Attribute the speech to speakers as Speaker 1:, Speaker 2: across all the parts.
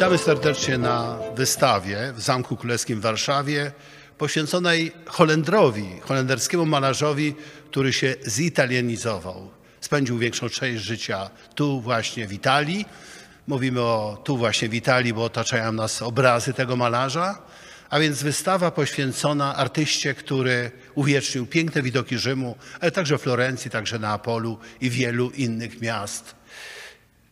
Speaker 1: Witamy serdecznie na wystawie w Zamku Królewskim w Warszawie poświęconej Holendrowi, holenderskiemu malarzowi, który się zitalianizował. Spędził większą część życia tu właśnie w Italii. Mówimy o tu właśnie w Italii, bo otaczają nas obrazy tego malarza. A więc wystawa poświęcona artyście, który uwiecznił piękne widoki Rzymu, ale także Florencji, także Neapolu i wielu innych miast.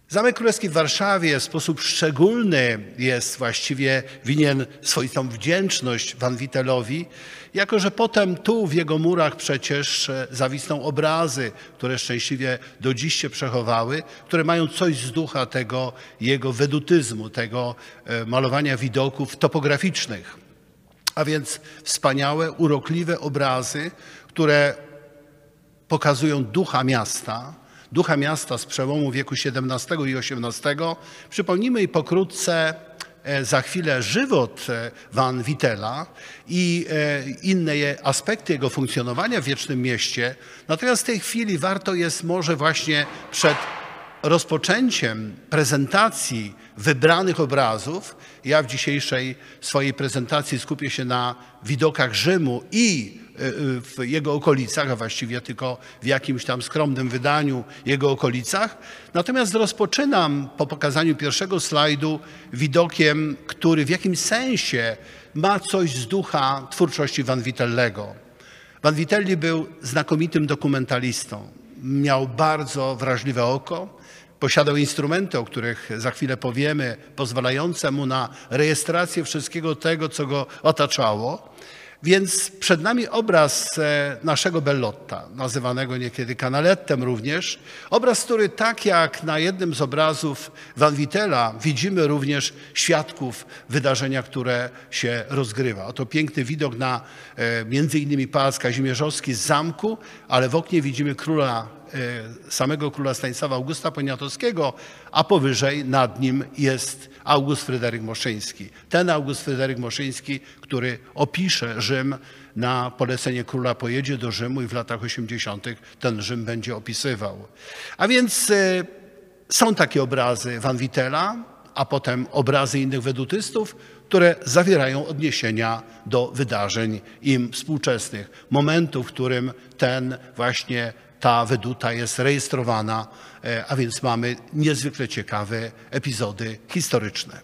Speaker 1: Zamek Królewski w Warszawie w sposób szczególny jest właściwie winien swoistą wdzięczność Van Vittelowi, jako że potem tu w jego murach przecież zawisną obrazy, które szczęśliwie do dziś się przechowały, które mają coś z ducha tego jego wedutyzmu, tego malowania widoków topograficznych. A więc wspaniałe, urokliwe obrazy, które pokazują ducha miasta z przełomu wieku XVII i XVIII. Przypomnijmy i pokrótce za chwilę żywot Van Vittela i inne aspekty jego funkcjonowania w Wiecznym Mieście. Natomiast w tej chwili warto jest może właśnie przed rozpoczęciem prezentacji wybranych obrazów, ja w dzisiejszej swojej prezentacji skupię się na widokach Rzymu i w jego okolicach, a właściwie tylko w jakimś tam skromnym wydaniu jego okolicach. Natomiast rozpoczynam po pokazaniu pierwszego slajdu widokiem, który w jakimś sensie ma coś z ducha twórczości Van Vittellego. Van Vitelli był znakomitym dokumentalistą. Miał bardzo wrażliwe oko. Posiadał instrumenty, o których za chwilę powiemy, pozwalające mu na rejestrację wszystkiego tego, co go otaczało. Więc przed nami obraz naszego Bellotta, nazywanego niekiedy Canalettem również. Obraz, który tak jak na jednym z obrazów Van Vittela widzimy również świadków wydarzenia, które się rozgrywa. Oto piękny widok na między innymi Pałac Kazimierzowski z zamku, ale w oknie widzimy samego króla Stanisława Augusta Poniatowskiego, a powyżej nad nim jest August Fryderyk Moszyński. Ten August Fryderyk Moszyński, który opisze Rzym na polecenie króla, pojedzie do Rzymu i w latach 80. ten Rzym będzie opisywał. A więc są takie obrazy Van Vittela, a potem obrazy innych wedutystów, które zawierają odniesienia do wydarzeń im współczesnych, momentu, w którym ta weduta jest rejestrowana, a więc mamy niezwykle ciekawe epizody historyczne.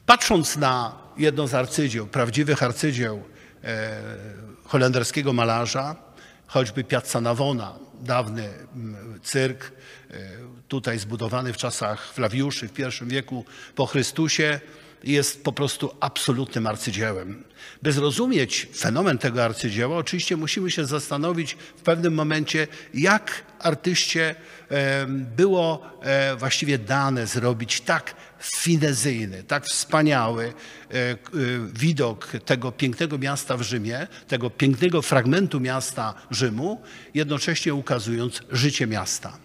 Speaker 1: Patrząc na jedno z arcydzieł, prawdziwych arcydzieł holenderskiego malarza, choćby Piazza Navona, dawny cyrk, tutaj zbudowany w czasach Flawiuszy w I wieku po Chrystusie, jest po prostu absolutnym arcydziełem. By zrozumieć fenomen tego arcydzieła, oczywiście musimy się zastanowić w pewnym momencie, jak artyście było właściwie dane zrobić tak finezyjny, tak wspaniały widok tego pięknego miasta w Rzymie, tego pięknego fragmentu miasta Rzymu, jednocześnie ukazując życie miasta.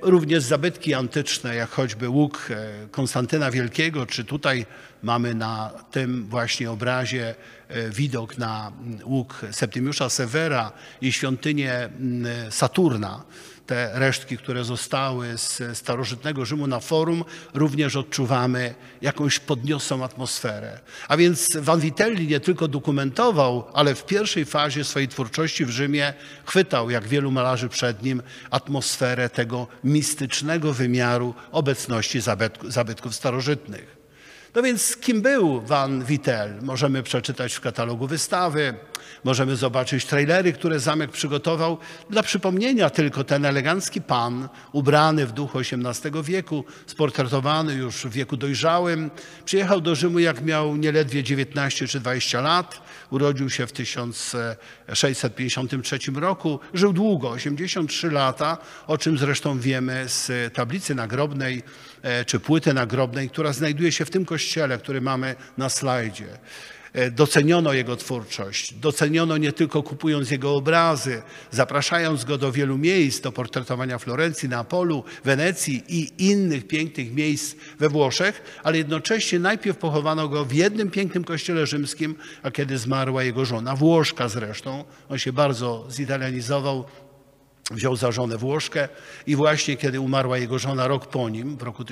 Speaker 1: Również zabytki antyczne, jak choćby łuk Konstantyna Wielkiego, czy tutaj mamy na tym właśnie obrazie widok na łuk Septimiusza Severa i świątynię Saturna. Te resztki, które zostały z starożytnego Rzymu na Forum, również odczuwamy jakąś podniosłą atmosferę. A więc Van Vitelli nie tylko dokumentował, ale w pierwszej fazie swojej twórczości w Rzymie chwytał, jak wielu malarzy przed nim, atmosferę tego mistycznego wymiaru obecności zabytków starożytnych. No więc kim był Van Vittel? Możemy przeczytać w katalogu wystawy, możemy zobaczyć trailery, które zamek przygotował. Dla przypomnienia tylko ten elegancki pan, ubrany w duchu XVIII wieku, sportretowany już w wieku dojrzałym, przyjechał do Rzymu, jak miał nieledwie 19 czy 20 lat. Urodził się w 1653 roku. Żył długo, 83 lata, o czym zresztą wiemy z tablicy nagrobnej czy płyty nagrobnej, która znajduje się w tym kościele, który mamy na slajdzie. Doceniono jego twórczość, doceniono nie tylko kupując jego obrazy, zapraszając go do wielu miejsc, do portretowania Florencji, Neapolu, Wenecji i innych pięknych miejsc we Włoszech, ale jednocześnie najpierw pochowano go w jednym pięknym kościele rzymskim, a kiedy zmarła jego żona, Włoszka zresztą, on się bardzo zitalianizował, wziął za żonę Włoszkę i właśnie kiedy umarła jego żona rok po nim, w roku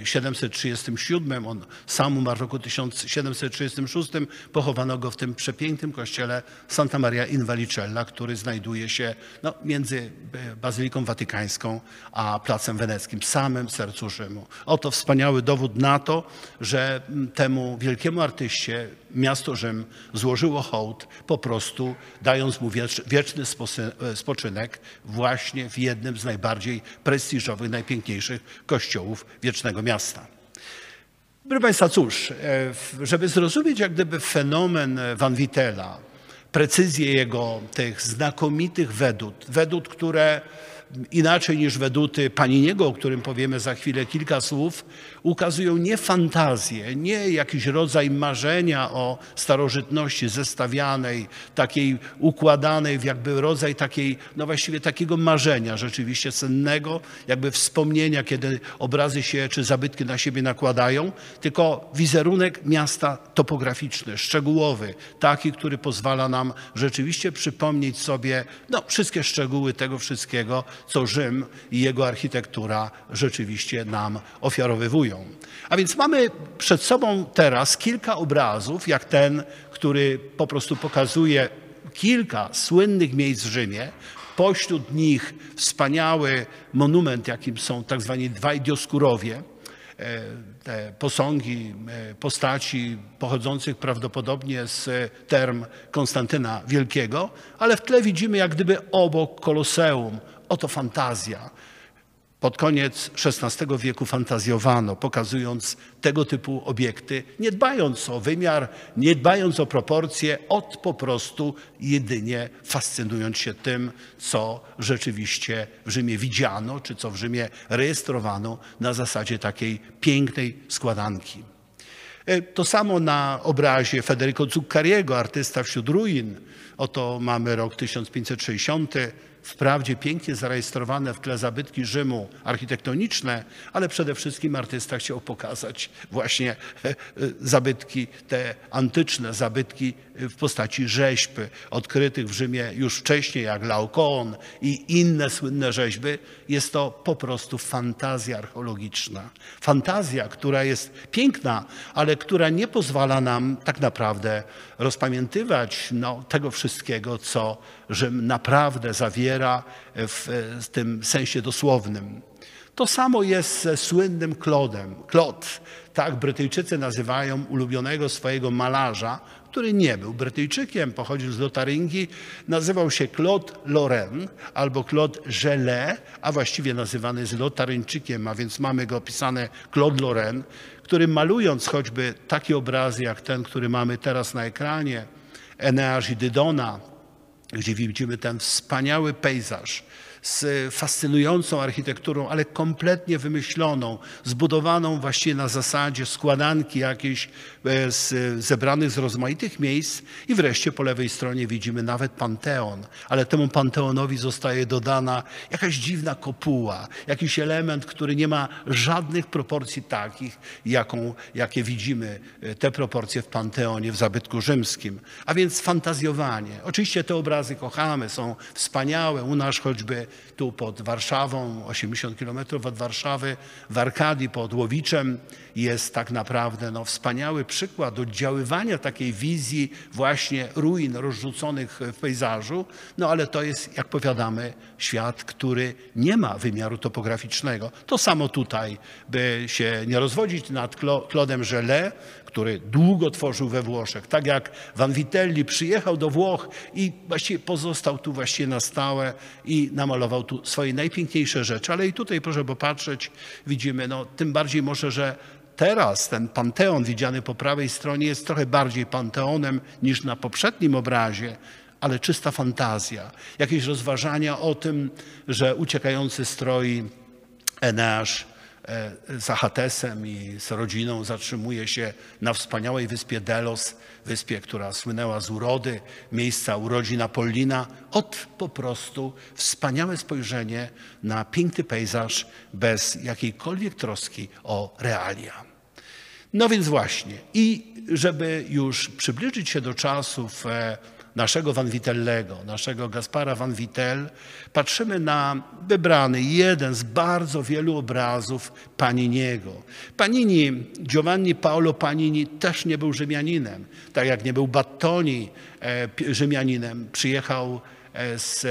Speaker 1: 737, on sam umarł w roku 1736, pochowano go w tym przepięknym kościele Santa Maria in Vallicella, który znajduje się między Bazyliką Watykańską a Placem Weneckim, w samym sercu Rzymu. Oto wspaniały dowód na to, że temu wielkiemu artyście miasto Rzym złożyło hołd, po prostu dając mu wieczny spoczynek właśnie w jednym z najbardziej prestiżowych, najpiękniejszych kościołów wiecznego miasta. Proszę Państwa, cóż, żeby zrozumieć jak gdyby fenomen Van Wittela, precyzję jego tych znakomitych wedut, które inaczej niż weduty Paniniego, o którym powiemy za chwilę kilka słów, ukazują nie fantazję, nie jakiś rodzaj marzenia o starożytności zestawianej, takiej układanej w jakby rodzaj takiej, właściwie takiego marzenia rzeczywiście sennego, jakby wspomnienia, kiedy obrazy się czy zabytki na siebie nakładają, tylko wizerunek miasta topograficzny, szczegółowy, taki, który pozwala nam rzeczywiście przypomnieć sobie wszystkie szczegóły tego wszystkiego, co Rzym i jego architektura rzeczywiście nam ofiarowywują. A więc mamy przed sobą teraz kilka obrazów, jak ten, który po prostu pokazuje kilka słynnych miejsc w Rzymie. Pośród nich wspaniały monument, jakim są tak zwani dwaj Dioskurowie, te posągi postaci pochodzących prawdopodobnie z term Konstantyna Wielkiego, ale w tle widzimy jak gdyby obok Koloseum. Oto fantazja. Pod koniec XVI wieku fantazjowano, pokazując tego typu obiekty, nie dbając o wymiar, nie dbając o proporcje, po prostu jedynie fascynując się tym, co rzeczywiście w Rzymie widziano, czy co w Rzymie rejestrowano na zasadzie takiej pięknej składanki. To samo na obrazie Federico Zuccariego, artysta wśród ruin. Oto mamy rok 1560. Wprawdzie pięknie zarejestrowane w tle zabytki Rzymu architektoniczne, ale przede wszystkim artysta chciał pokazać właśnie zabytki, te antyczne zabytki w postaci rzeźb odkrytych w Rzymie już wcześniej, jak Laokoon i inne słynne rzeźby. Jest to po prostu fantazja archeologiczna. Fantazja, która jest piękna, ale która nie pozwala nam tak naprawdę rozpamiętywać tego wszystkiego, co Rzym naprawdę zawiera w tym sensie dosłownym. To samo jest ze słynnym Claude'em. Claude, tak Brytyjczycy nazywają ulubionego swojego malarza, który nie był Brytyjczykiem, pochodził z Lotaryngii, nazywał się Claude Lorrain albo Claude Gelée, a właściwie nazywany jest Lotaryńczykiem, a więc mamy go opisane Claude Lorrain, który malując choćby takie obrazy jak ten, który mamy teraz na ekranie, Eneasz i Dydona, gdzie widzimy ten wspaniały pejzaż z fascynującą architekturą, ale kompletnie wymyśloną, zbudowaną właściwie na zasadzie składanki jakiejś zebranych z rozmaitych miejsc i wreszcie po lewej stronie widzimy nawet Panteon, ale temu Panteonowi zostaje dodana jakaś dziwna kopuła, jakiś element, który nie ma żadnych proporcji takich, jakie widzimy te proporcje w Panteonie, w zabytku rzymskim, a więc fantazjowanie. Oczywiście te obrazy kochamy, są wspaniałe, u nas choćby tu pod Warszawą, 80 kilometrów od Warszawy, w Arkadii pod Łowiczem jest tak naprawdę wspaniały przykład oddziaływania takiej wizji właśnie ruin rozrzuconych w pejzażu, ale to jest, jak powiadamy, świat, który nie ma wymiaru topograficznego. To samo tutaj, by się nie rozwodzić nad Claude'em Gelée, który długo tworzył we Włoszech. Tak jak Van Vitelli przyjechał do Włoch i właściwie pozostał tu właściwie na stałe i namalował tu swoje najpiękniejsze rzeczy. Ale i tutaj proszę popatrzeć, widzimy, tym bardziej może, że teraz ten Panteon widziany po prawej stronie jest trochę bardziej Panteonem niż na poprzednim obrazie, ale czysta fantazja. Jakieś rozważania o tym, że uciekający stroi Eneasz z Achatesem i z rodziną zatrzymuje się na wspaniałej wyspie Delos, wyspie, która słynęła z urody, miejsca urodzin Apollina. Po prostu wspaniałe spojrzenie na piękny pejzaż bez jakiejkolwiek troski o realia. No więc właśnie, i żeby już przybliżyć się do czasów naszego Van Vitellego, naszego Gaspara Van Vittel, patrzymy na wybrany jeden z bardzo wielu obrazów Paniniego. Panini, Giovanni Paolo Panini też nie był Rzymianinem, tak jak nie był Battoni Rzymianinem. Przyjechał z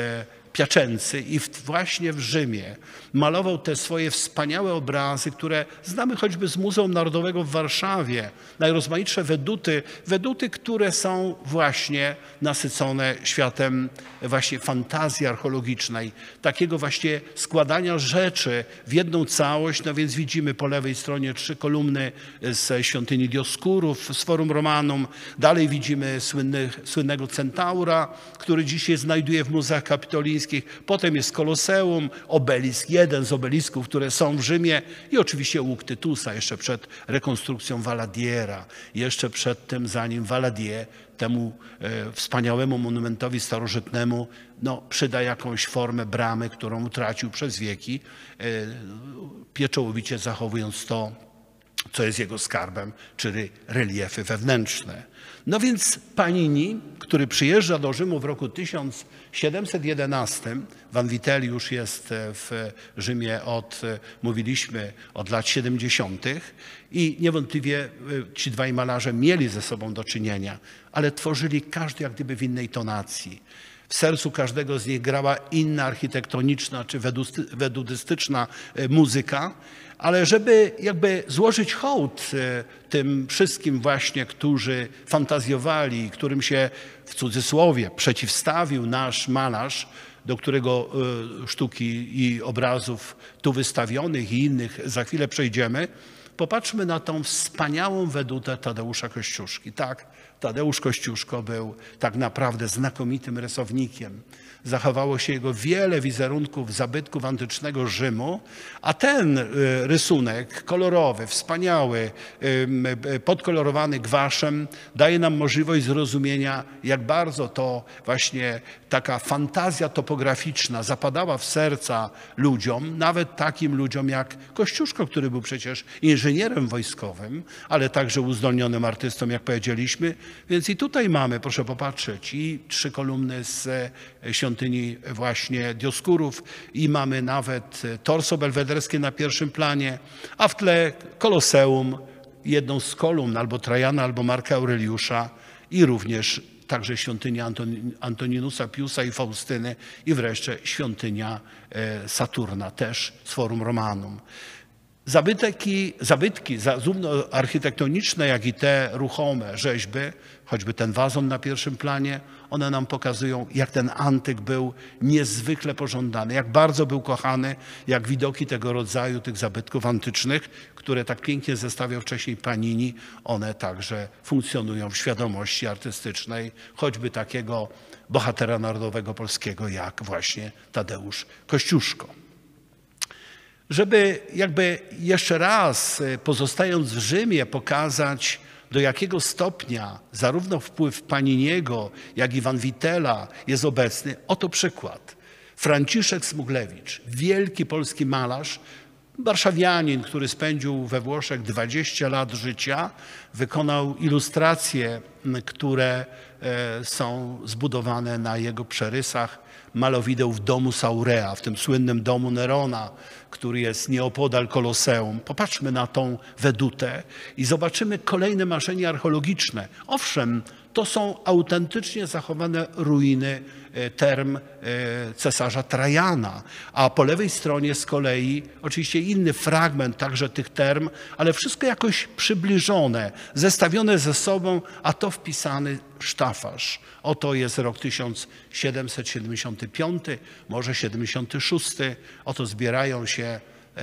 Speaker 1: Piacenzy i właśnie w Rzymie malował te swoje wspaniałe obrazy, które znamy choćby z Muzeum Narodowego w Warszawie. Najrozmaitsze weduty, które są właśnie nasycone światem właśnie fantazji archeologicznej, takiego właśnie składania rzeczy w jedną całość. No więc widzimy po lewej stronie 3 kolumny z świątyni Dioskurów, z Forum Romanum. Dalej widzimy słynnego Centaura, który dziś się znajduje w muzeach kapitolińskich. Potem jest Koloseum, obelisk, jeden z obelisków, które są w Rzymie i oczywiście łuk Tytusa, jeszcze przed rekonstrukcją Valadiera, jeszcze przed tym, zanim Valadier temu wspaniałemu monumentowi starożytnemu przyda jakąś formę bramy, którą utracił przez wieki, pieczołowicie zachowując to, co jest jego skarbem, czyli reliefy wewnętrzne. No więc Panini, który przyjeżdża do Rzymu w roku 1711, Van Vittel już jest w Rzymie mówiliśmy, od lat 70. i niewątpliwie ci dwaj malarze mieli ze sobą do czynienia, ale tworzyli każdy jak gdyby w innej tonacji. W sercu każdego z nich grała inna architektoniczna czy wedudystyczna muzyka, ale żeby jakby złożyć hołd tym wszystkim właśnie, którzy fantazjowali, którym się w cudzysłowie przeciwstawił nasz malarz, do którego sztuki i obrazów tu wystawionych i innych za chwilę przejdziemy, popatrzmy na tą wspaniałą wedutę Tadeusza Kościuszki. Tak, Tadeusz Kościuszko był tak naprawdę znakomitym rysownikiem. Zachowało się jego wiele wizerunków, zabytków antycznego Rzymu, a ten rysunek kolorowy, wspaniały, podkolorowany gwaszem daje nam możliwość zrozumienia, jak bardzo to właśnie taka fantazja topograficzna zapadała w serca ludziom, nawet takim ludziom jak Kościuszko, który był przecież inżynierem wojskowym, ale także uzdolnionym artystą, jak powiedzieliśmy. Więc i tutaj mamy, proszę popatrzeć, i 3 kolumny z świątyni właśnie Dioskurów i mamy nawet torso belwederskie na pierwszym planie, a w tle Koloseum, jedną z kolumn albo Trajana, albo Marka Aureliusza i również także świątynia Antoninusa Piusa i Faustyny i wreszcie świątynia Saturna, też z Forum Romanum. Zabytki, zarówno architektoniczne, jak i te ruchome rzeźby, choćby ten wazon na pierwszym planie, one nam pokazują, jak ten antyk był niezwykle pożądany, jak bardzo był kochany, jak widoki tego rodzaju, tych zabytków antycznych, które tak pięknie zestawiał wcześniej Panini, one także funkcjonują w świadomości artystycznej, choćby takiego bohatera narodowego polskiego, jak właśnie Tadeusz Kościuszko. Żeby jakby jeszcze raz, pozostając w Rzymie, pokazać, do jakiego stopnia zarówno wpływ Paniniego, jak i Van Vittela jest obecny, oto przykład. Franciszek Smuglewicz, wielki polski malarz, warszawianin, który spędził we Włoszech 20 lat życia, wykonał ilustracje, które są zbudowane na jego przerysach malowideł w domu Saurea, w tym słynnym domu Nerona, który jest nieopodal Koloseum. Popatrzmy na tą wedutę i zobaczymy kolejne marzenie archeologiczne. Owszem, to są autentycznie zachowane ruiny term cesarza Trajana, a po lewej stronie z kolei oczywiście inny fragment także tych term, ale wszystko jakoś przybliżone, zestawione ze sobą, a to wpisany sztafarz. Oto jest rok 1775, może 76. Oto zbierają się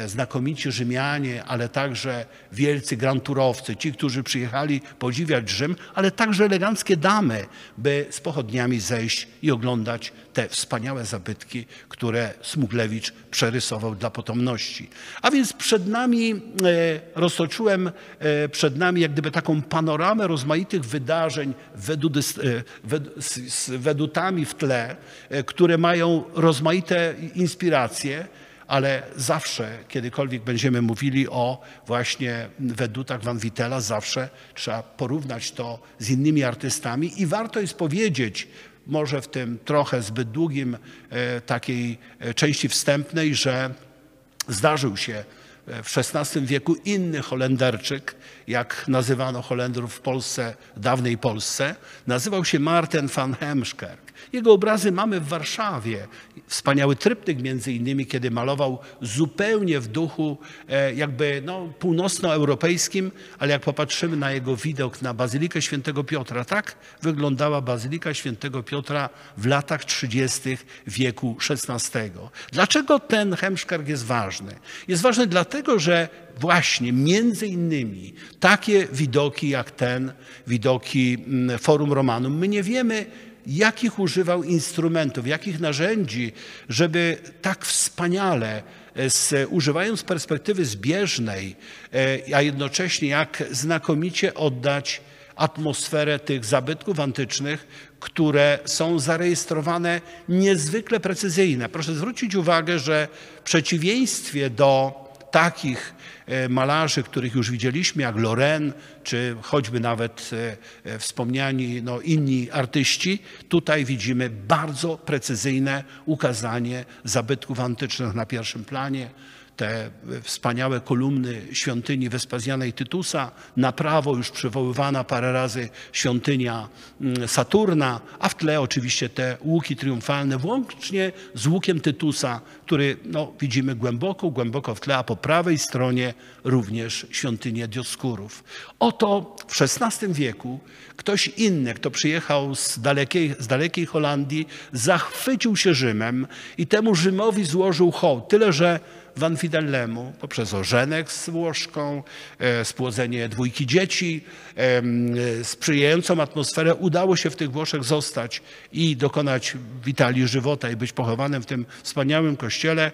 Speaker 1: znakomici Rzymianie, ale także wielcy granturowcy, ci, którzy przyjechali podziwiać Rzym, ale także eleganckie damy, by z pochodniami zejść i oglądać te wspaniałe zabytki, które Smuglewicz przerysował dla potomności. A więc przed nami, roztoczyłem przed nami jak gdyby taką panoramę rozmaitych wydarzeń z wedutami w tle, które mają rozmaite inspiracje, ale zawsze, kiedykolwiek będziemy mówili o właśnie wedutach Van Wittela, zawsze trzeba porównać to z innymi artystami i warto jest powiedzieć, może w tym trochę zbyt długim takiej części wstępnej, że zdarzył się w XVI wieku inny Holenderczyk, jak nazywano Holendrów w Polsce, dawnej Polsce, nazywał się Maarten van Heemskerk. Jego obrazy mamy w Warszawie. Wspaniały tryptyk między innymi, kiedy malował zupełnie w duchu jakby północnoeuropejskim, ale jak popatrzymy na jego widok na Bazylikę Świętego Piotra, tak wyglądała Bazylika Świętego Piotra w latach 30. wieku XVI. Dlaczego ten Heemskerk jest ważny? Jest ważny dlatego, że właśnie między innymi takie widoki jak ten, widoki Forum Romanum, my nie wiemy, jakich używał instrumentów, jakich narzędzi, żeby tak wspaniale, używając perspektywy zbieżnej, a jednocześnie jak znakomicie oddać atmosferę tych zabytków antycznych, które są zarejestrowane niezwykle precyzyjne. Proszę zwrócić uwagę, że w przeciwieństwie do takich malarzy, których już widzieliśmy, jak Lorraine, czy choćby nawet wspomniani inni artyści, tutaj widzimy bardzo precyzyjne ukazanie zabytków antycznych na pierwszym planie. Te wspaniałe kolumny świątyni Wespazjana i Tytusa, na prawo już przywoływana parę razy świątynia Saturna, a w tle oczywiście te łuki triumfalne, włącznie z łukiem Tytusa, który widzimy głęboko w tle, a po prawej stronie również świątynię Dioskurów. Oto w XVI wieku ktoś inny, kto przyjechał z dalekiej Holandii, zachwycił się Rzymem i temu Rzymowi złożył hołd. Tyle, że Van Widellemu poprzez ożenek z Włoszką, spłodzenie 2 dzieci, sprzyjającą atmosferę udało się w tych Włoszech zostać i dokonać w Italii żywota i być pochowanym w tym wspaniałym kościele.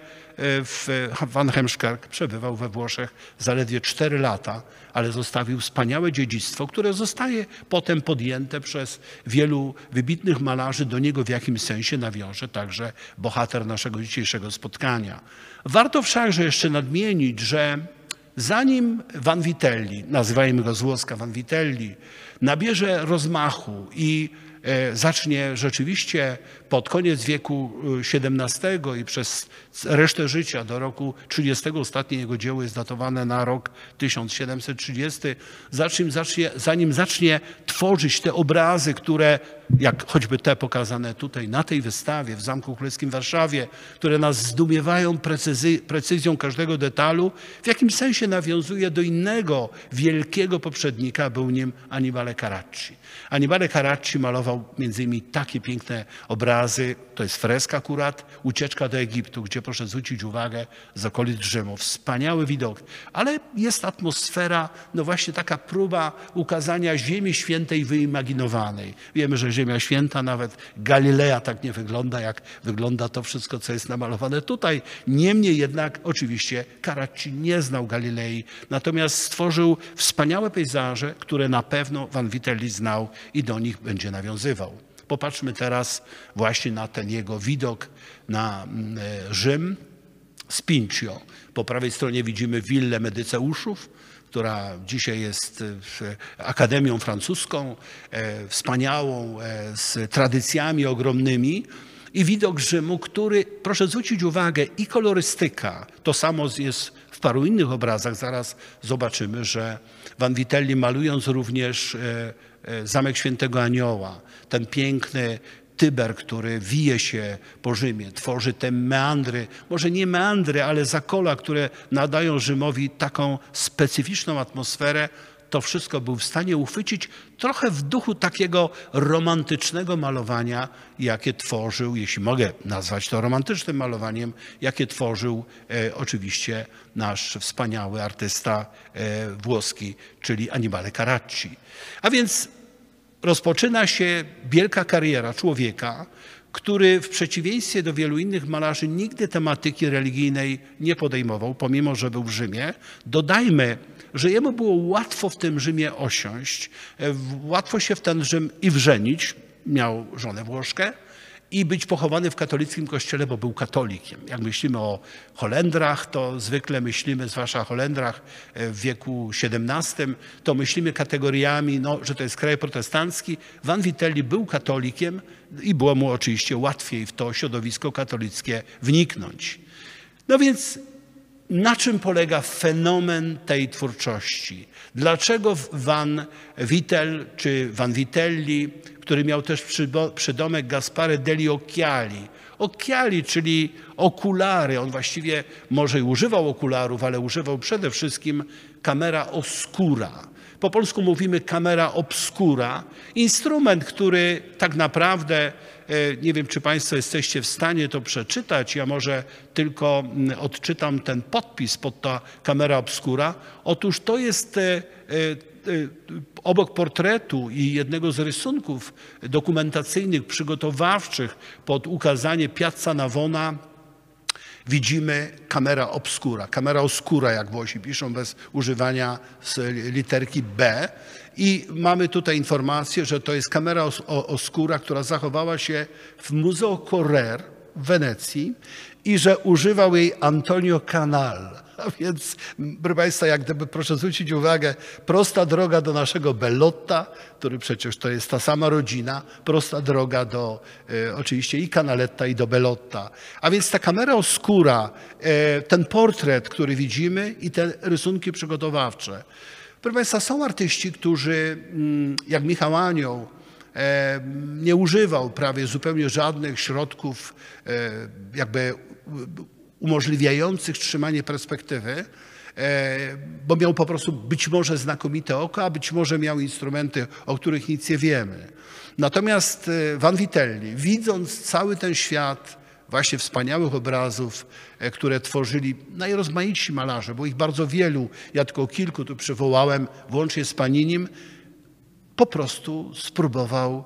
Speaker 1: Van Heemskerk przebywał we Włoszech zaledwie 4 lata, ale zostawił wspaniałe dziedzictwo, które zostaje potem podjęte przez wielu wybitnych malarzy. Do niego w jakimś sensie nawiąże także bohater naszego dzisiejszego spotkania. Warto wszakże jeszcze nadmienić, że zanim Van Vitelli, nazywajmy go z włoska Van Vitelli, nabierze rozmachu i zacznie rzeczywiście pod koniec wieku XVII i przez resztę życia do roku 30, ostatnie jego dzieło jest datowane na rok 1730, zanim zacznie tworzyć te obrazy, które, jak choćby te pokazane tutaj na tej wystawie w Zamku Królewskim w Warszawie, które nas zdumiewają precyzją każdego detalu, w jakimś sensie nawiązuje do innego wielkiego poprzednika, był nim Annibale Carracci. Annibale Carracci malował między innymi takie piękne obrazy, to jest freska akurat, Ucieczka do Egiptu, gdzie proszę zwrócić uwagę z okolic Rzymu. Wspaniały widok, ale jest atmosfera, właśnie taka próba ukazania Ziemi Świętej wyimaginowanej. Wiemy, że Ziemia Święta, nawet Galilea tak nie wygląda, jak wygląda to wszystko, co jest namalowane tutaj. Niemniej jednak oczywiście Carracci nie znał Galilei, natomiast stworzył wspaniałe pejzaże, które na pewno Van Vitelli znał i do nich będzie nawiązywał. Popatrzmy teraz właśnie na ten jego widok na Rzym z Pincio. Po prawej stronie widzimy willę Medyceuszów, która dzisiaj jest Akademią Francuską, wspaniałą, z tradycjami ogromnymi. I widok Rzymu, który, proszę zwrócić uwagę, i kolorystyka, to samo jest w paru innych obrazach. Zaraz zobaczymy, że Van Vitelli, malując również Zamek Świętego Anioła, ten piękny Tyber, który wije się po Rzymie, tworzy te meandry, może nie meandry, ale zakola, które nadają Rzymowi taką specyficzną atmosferę, to wszystko był w stanie uchwycić trochę w duchu takiego romantycznego malowania, jakie tworzył, jeśli mogę nazwać to romantycznym malowaniem, jakie tworzył oczywiście nasz wspaniały artysta włoski, czyli Annibale Carracci. A więc rozpoczyna się wielka kariera człowieka, który w przeciwieństwie do wielu innych malarzy nigdy tematyki religijnej nie podejmował, pomimo że był w Rzymie. Dodajmy, że jemu było łatwo w tym Rzymie osiąść, łatwo się w ten Rzym i wżenić, miał żonę Włoszkę, i być pochowany w katolickim kościele, bo był katolikiem. Jak myślimy o Holendrach, to zwykle myślimy, zwłaszcza o Holendrach w wieku XVII, to myślimy kategoriami, no, że to jest kraj protestancki. Van Vitelli był katolikiem i było mu oczywiście łatwiej w to środowisko katolickie wniknąć. No więc na czym polega fenomen tej twórczości? Dlaczego Van Vitel czy Van Vitelli, który miał też przydomek Gaspare degli Occhiali. Occhiali, czyli okulary. On właściwie może i używał okularów, ale używał przede wszystkim camera oscura. Po polsku mówimy camera obscura. Instrument, który tak naprawdę, nie wiem, czy Państwo jesteście w stanie to przeczytać, ja może tylko odczytam ten podpis pod ta camera obscura. Otóż to jest obok portretu i jednego z rysunków dokumentacyjnych, przygotowawczych pod ukazanie Piazza Navona, widzimy camera obscura. Camera oscura, jak Włosi piszą, bez używania literki B. I mamy tutaj informację, że to jest camera oscura, która zachowała się w Museo Correr w Wenecji i że używał jej Antonio Canal. A więc, proszę Państwa, jak gdyby, proszę zwrócić uwagę, prosta droga do naszego Bellotta, który przecież to jest ta sama rodzina, prosta droga do oczywiście i Canaletta, i do Bellotta. A więc ta camera oscura, ten portret, który widzimy i te rysunki przygotowawcze. Proszę Państwa, są artyści, którzy, jak Michał Anioł, nie używał prawie zupełnie żadnych środków jakby umożliwiających trzymanie perspektywy, bo miał po prostu być może znakomite oko, a być może miał instrumenty, o których nic nie wiemy. Natomiast Van Vitelli, widząc cały ten świat właśnie wspaniałych obrazów, które tworzyli najrozmaitsi malarze, bo ich bardzo wielu, ja tylko kilku tu przywołałem, włącznie z Paninim, po prostu spróbował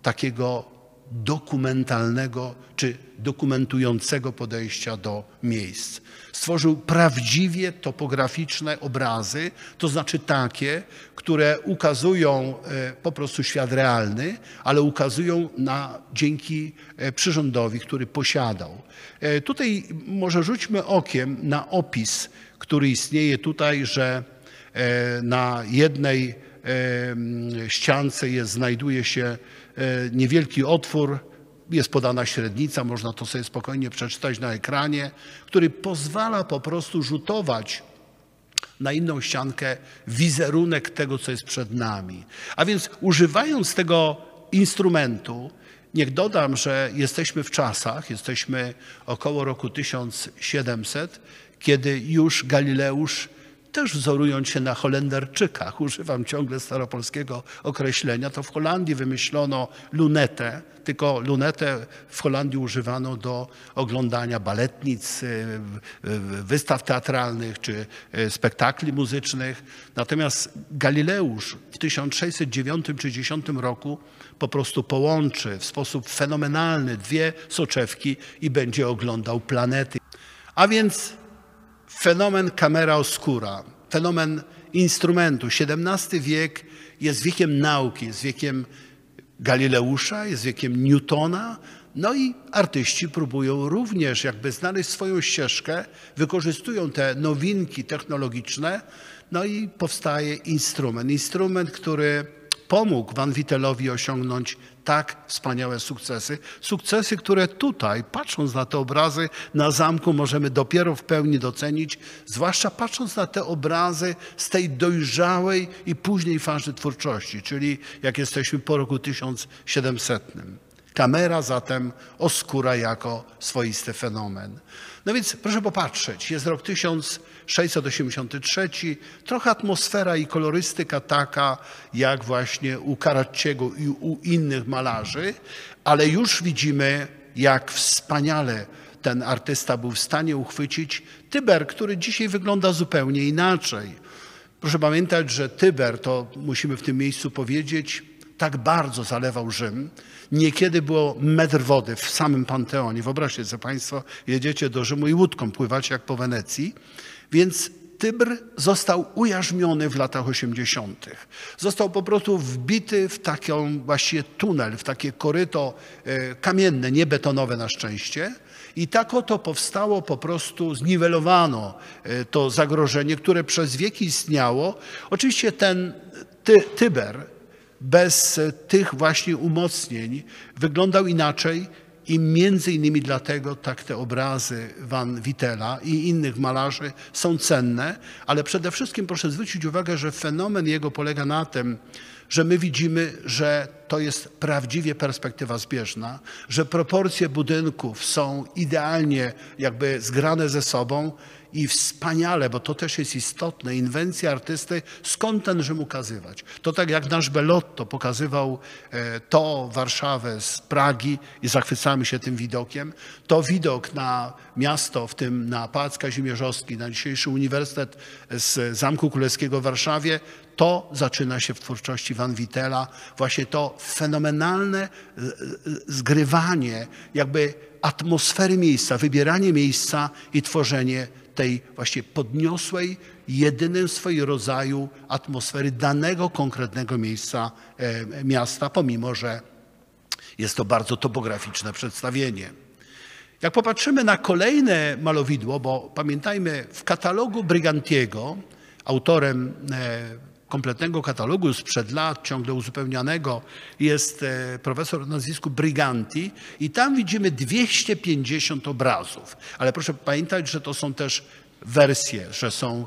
Speaker 1: takiego dokumentalnego czy dokumentującego podejścia do miejsc. Stworzył prawdziwie topograficzne obrazy, to znaczy takie, które ukazują po prostu świat realny, ale ukazują dzięki przyrządowi, który posiadał. Tutaj może rzućmy okiem na opis, który istnieje tutaj, że na jednej ściance znajduje się niewielki otwór, jest podana średnica, można to sobie spokojnie przeczytać na ekranie, który pozwala po prostu rzutować na inną ściankę wizerunek tego, co jest przed nami. A więc używając tego instrumentu, niech dodam, że jesteśmy w czasach, jesteśmy około roku 1700, kiedy już Galileusz, też wzorując się na Holenderczykach, używam ciągle staropolskiego określenia, to w Holandii wymyślono lunetę, tylko lunetę w Holandii używano do oglądania baletnic, wystaw teatralnych czy spektakli muzycznych. Natomiast Galileusz w 1609 czy 10 roku po prostu połączy w sposób fenomenalny dwie soczewki i będzie oglądał planety. A więc fenomen camera oscura, fenomen instrumentu. XVII wiek jest wiekiem nauki, jest wiekiem Galileusza, jest wiekiem Newtona. No i artyści próbują również jakby znaleźć swoją ścieżkę, wykorzystują te nowinki technologiczne, no i powstaje instrument. Instrument, który pomógł Van Vitellowi osiągnąć tak wspaniałe sukcesy. Sukcesy, które tutaj, patrząc na te obrazy na zamku, możemy dopiero w pełni docenić, zwłaszcza patrząc na te obrazy z tej dojrzałej i później fazy twórczości, czyli jak jesteśmy po roku 1700. Kamera zatem oscura jako swoisty fenomen. No więc proszę popatrzeć, jest rok 1683, trochę atmosfera i kolorystyka taka jak właśnie u Carracciego i u innych malarzy, ale już widzimy, jak wspaniale ten artysta był w stanie uchwycić Tyber, który dzisiaj wygląda zupełnie inaczej. Proszę pamiętać, że Tyber, to musimy w tym miejscu powiedzieć, tak bardzo zalewał Rzym. Niekiedy było metr wody w samym Panteonie. Wyobraźcie sobie Państwo, jedziecie do Rzymu i łódką pływacie jak po Wenecji. Więc Tybr został ujarzmiony w latach 80. Został po prostu wbity w taką właściwie tunel, w takie koryto kamienne, nie betonowe na szczęście. I tak oto powstało, po prostu zniwelowano to zagrożenie, które przez wieki istniało. Oczywiście ten Tyber bez tych właśnie umocnień wyglądał inaczej i między innymi dlatego tak te obrazy Van Wittela i innych malarzy są cenne, ale przede wszystkim proszę zwrócić uwagę, że fenomen jego polega na tym, że my widzimy, że to jest prawdziwie perspektywa zbieżna, że proporcje budynków są idealnie jakby zgrane ze sobą i wspaniale, bo to też jest istotne, inwencja artysty, skąd ten Rzym ukazywać. To tak jak nasz Bellotto pokazywał to Warszawę z Pragi i zachwycamy się tym widokiem, to widok na miasto, w tym na Pałac Kazimierzowski, na dzisiejszy Uniwersytet z Zamku Królewskiego w Warszawie, to zaczyna się w twórczości Van Wittela, właśnie to fenomenalne zgrywanie jakby atmosfery miejsca, wybieranie miejsca i tworzenie tej właśnie podniosłej, jedynym w swoim rodzaju atmosfery danego konkretnego miejsca, miasta, pomimo że jest to bardzo topograficzne przedstawienie. Jak popatrzymy na kolejne malowidło, bo pamiętajmy, w katalogu Brigantiego, autorem kompletnego katalogu sprzed lat, ciągle uzupełnianego, jest profesor o nazwisku Briganti i tam widzimy 250 obrazów. Ale proszę pamiętać, że to są też wersje, że są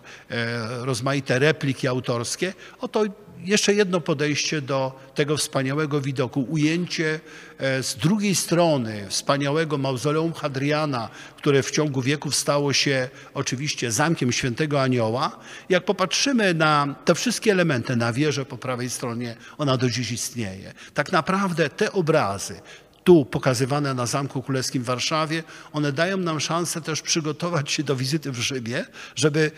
Speaker 1: rozmaite repliki autorskie. Oto jeszcze jedno podejście do tego wspaniałego widoku. Ujęcie z drugiej strony wspaniałego mauzoleum Hadriana, które w ciągu wieków stało się oczywiście zamkiem Świętego Anioła. Jak popatrzymy na te wszystkie elementy, na wieżę po prawej stronie, ona do dziś istnieje. Tak naprawdę te obrazy, tu pokazywane na Zamku Królewskim w Warszawie, one dają nam szansę też przygotować się do wizyty w Rzymie, żeby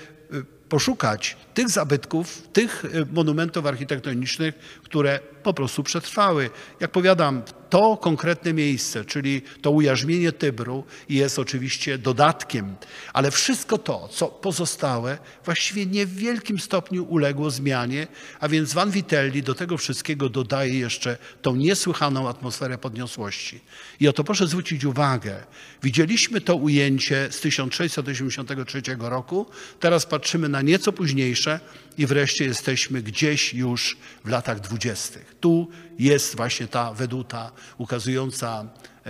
Speaker 1: poszukać tych zabytków, tych monumentów architektonicznych, które po prostu przetrwały. Jak powiadam, to konkretne miejsce, czyli to ujarzmienie Tybru jest oczywiście dodatkiem, ale wszystko to, co pozostałe, właściwie nie w wielkim stopniu uległo zmianie, a więc Van Vitelli do tego wszystkiego dodaje jeszcze tą niesłychaną atmosferę podniosłości. I oto proszę zwrócić uwagę, widzieliśmy to ujęcie z 1683 roku, teraz patrzymy na nieco późniejsze i wreszcie jesteśmy gdzieś już w latach 20. Tu jest właśnie ta weduta ukazująca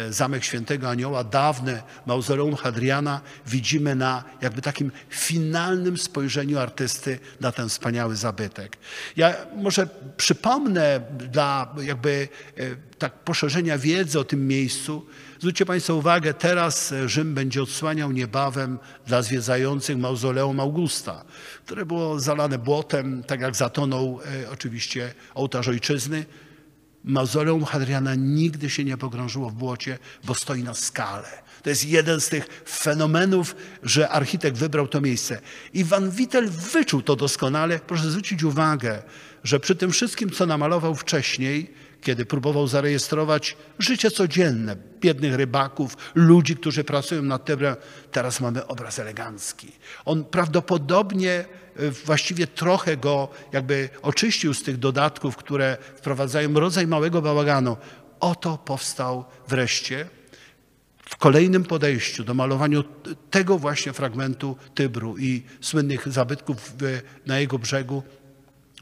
Speaker 1: Zamek Świętego Anioła, dawne mauzoleum Hadriana. Widzimy na jakby takim finalnym spojrzeniu artysty na ten wspaniały zabytek. Ja może przypomnę dla jakby tak poszerzenia wiedzy o tym miejscu. Zwróćcie Państwo uwagę, teraz Rzym będzie odsłaniał niebawem dla zwiedzających mauzoleum Augusta, które było zalane błotem, tak jak zatonął oczywiście ołtarz Ojczyzny. Mauzoleum Hadriana nigdy się nie pogrążyło w błocie, bo stoi na skale. To jest jeden z tych fenomenów, że architekt wybrał to miejsce. I Van Vittel wyczuł to doskonale. Proszę zwrócić uwagę, że przy tym wszystkim, co namalował wcześniej, kiedy próbował zarejestrować życie codzienne biednych rybaków, ludzi, którzy pracują nad Tybrem, teraz mamy obraz elegancki. On prawdopodobnie właściwie trochę go jakby oczyścił z tych dodatków, które wprowadzają rodzaj małego bałaganu. Oto powstał wreszcie w kolejnym podejściu do malowania tego właśnie fragmentu Tybru i słynnych zabytków na jego brzegu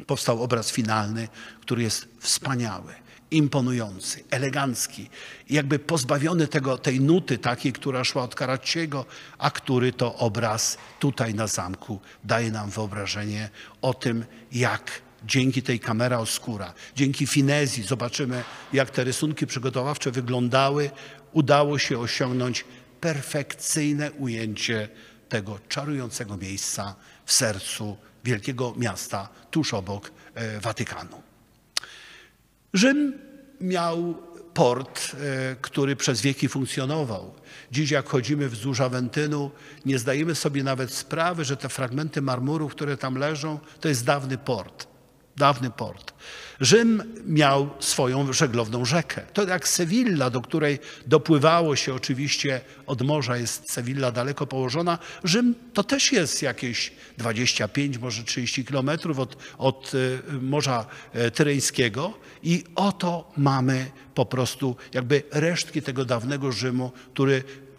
Speaker 1: powstał obraz finalny, który jest wspaniały, imponujący, elegancki, jakby pozbawiony tej nuty takiej, która szła od Carracciego, a który to obraz tutaj na zamku daje nam wyobrażenie o tym, jak dzięki tej camera oscura, dzięki finezji, zobaczymy, jak te rysunki przygotowawcze wyglądały, udało się osiągnąć perfekcyjne ujęcie tego czarującego miejsca w sercu wielkiego miasta, tuż obok Watykanu. Rzym miał port, który przez wieki funkcjonował. Dziś jak chodzimy wzdłuż Aventynu, nie zdajemy sobie nawet sprawy, że te fragmenty marmuru, które tam leżą, to jest dawny port. Dawny port. Rzym miał swoją żeglowną rzekę. To jak Sewilla, do której dopływało się oczywiście od morza, jest Sewilla daleko położona. Rzym to też jest jakieś 25, może 30 kilometrów od Morza Tyreńskiego i oto mamy po prostu jakby resztki tego dawnego Rzymu,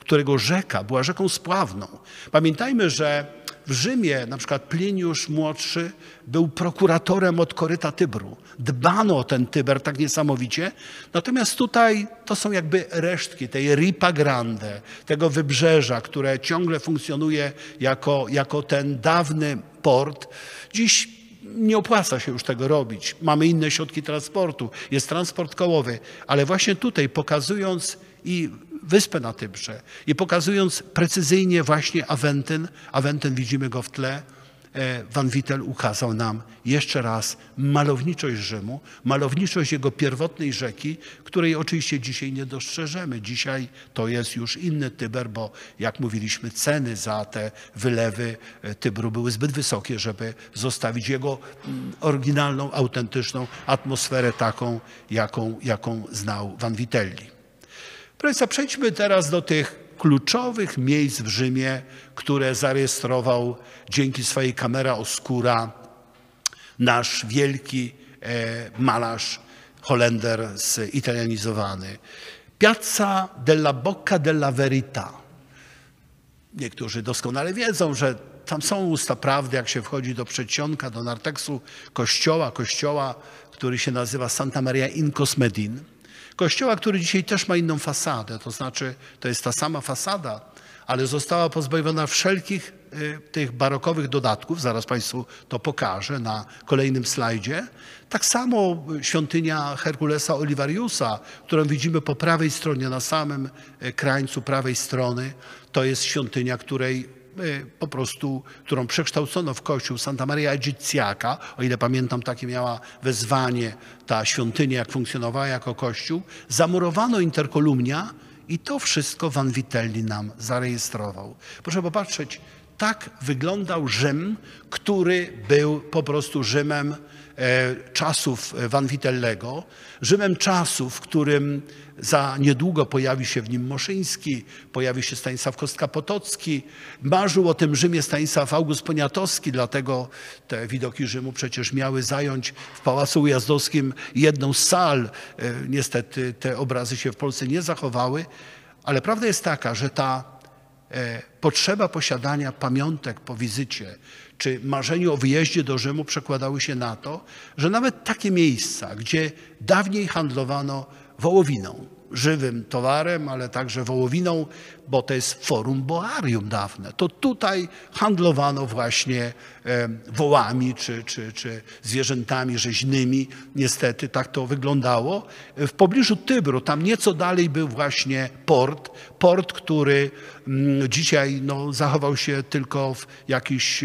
Speaker 1: którego rzeka była rzeką spławną. Pamiętajmy, że w Rzymie na przykład Pliniusz Młodszy był prokuratorem od koryta Tybru. Dbano o ten Tyber tak niesamowicie. Natomiast tutaj to są jakby resztki tej Ripa Grande, tego wybrzeża, które ciągle funkcjonuje jako ten dawny port. Dziś nie opłaca się już tego robić. Mamy inne środki transportu, jest transport kołowy, ale właśnie tutaj pokazując i wyspę na Tybrze i pokazując precyzyjnie właśnie Awentyn widzimy go w tle, Van Vittel ukazał nam jeszcze raz malowniczość Rzymu, malowniczość jego pierwotnej rzeki, której oczywiście dzisiaj nie dostrzeżemy. Dzisiaj to jest już inny Tyber, bo jak mówiliśmy, ceny za te wylewy Tybru były zbyt wysokie, żeby zostawić jego oryginalną, autentyczną atmosferę taką, jaką znał Van Vitelli. Proszę Państwa, przejdźmy teraz do tych kluczowych miejsc w Rzymie, które zarejestrował dzięki swojej camera oscura nasz wielki malarz Holender zitalianizowany. Piazza della Bocca della Verità. Niektórzy doskonale wiedzą, że tam są usta prawdy, jak się wchodzi do przedsionka, do narteksu kościoła, który się nazywa Santa Maria in Cosmedin. Kościoła, który dzisiaj też ma inną fasadę, to znaczy to jest ta sama fasada, ale została pozbawiona wszelkich tych barokowych dodatków, zaraz Państwu to pokażę na kolejnym slajdzie. Tak samo świątynia Herkulesa Olivariusa, którą widzimy po prawej stronie, na samym krańcu prawej strony, to jest świątynia, którą przekształcono w kościół Santa Maria Egiziaca, o ile pamiętam, takie miała wezwanie ta świątynia, jak funkcjonowała jako kościół. Zamurowano interkolumnia i to wszystko Van Vitelli nam zarejestrował. Proszę popatrzeć, tak wyglądał Rzym, który był po prostu Rzymem czasów Van Vitellego, Rzymem czasów, w którym za niedługo pojawi się w nim Moszyński, pojawi się Stanisław Kostka-Potocki. Marzył o tym Rzymie Stanisław August Poniatowski, dlatego te widoki Rzymu przecież miały zająć w Pałacu Ujazdowskim jedną z sal. Niestety te obrazy się w Polsce nie zachowały, ale prawda jest taka, że ta potrzeba posiadania pamiątek po wizycie czy marzeniu o wyjeździe do Rzymu przekładały się na to, że nawet takie miejsca, gdzie dawniej handlowano wołowiną, żywym towarem, ale także wołowiną, bo to jest forum boarium dawne. To tutaj handlowano właśnie wołami czy zwierzętami rzeźnymi. Niestety tak to wyglądało. W pobliżu Tybru, tam nieco dalej był właśnie port, który dzisiaj zachował się tylko w jakichś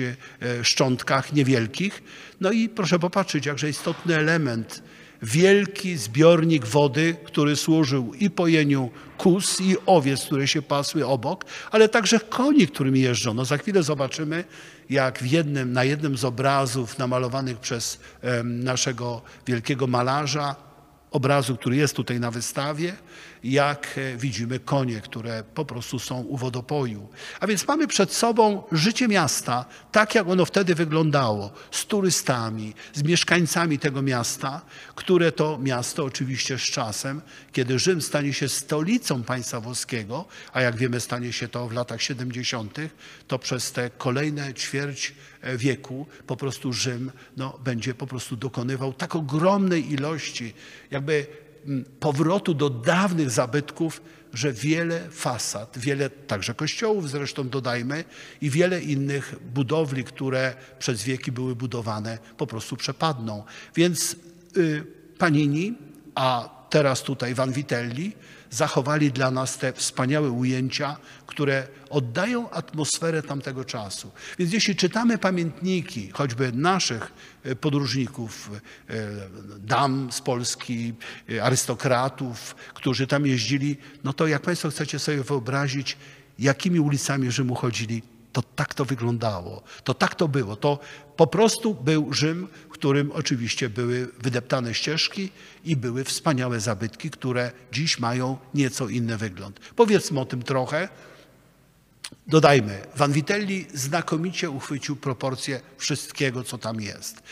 Speaker 1: szczątkach niewielkich. No i proszę popatrzeć, jakże istotny element. Wielki zbiornik wody, który służył i pojeniu kóz i owiec, które się pasły obok, ale także koni, którymi jeżdżono. Za chwilę zobaczymy, jak na jednym z obrazów namalowanych przez naszego wielkiego malarza, obrazu, który jest tutaj na wystawie, jak widzimy konie, które po prostu są u wodopoju. A więc mamy przed sobą życie miasta, tak jak ono wtedy wyglądało, z turystami, z mieszkańcami tego miasta, które to miasto oczywiście z czasem, kiedy Rzym stanie się stolicą państwa włoskiego, a jak wiemy stanie się to w latach 70., to przez te kolejne ćwierć wieku po prostu Rzym będzie po prostu dokonywał tak ogromnej ilości jakby powrotu do dawnych zabytków, że wiele fasad, wiele także kościołów zresztą dodajmy i wiele innych budowli, które przez wieki były budowane, po prostu przepadną. Więc Panini, a teraz tutaj Van Vitelli, zachowali dla nas te wspaniałe ujęcia, które oddają atmosferę tamtego czasu. Więc jeśli czytamy pamiętniki, choćby naszych podróżników, dam z Polski, arystokratów, którzy tam jeździli, no to jak Państwo chcecie sobie wyobrazić, jakimi ulicami Rzymu chodzili, To tak to wyglądało, to tak to było. To po prostu był Rzym, w którym oczywiście były wydeptane ścieżki i były wspaniałe zabytki, które dziś mają nieco inny wygląd. Powiedzmy o tym trochę. Dodajmy, Vanvitelli znakomicie uchwycił proporcje wszystkiego, co tam jest.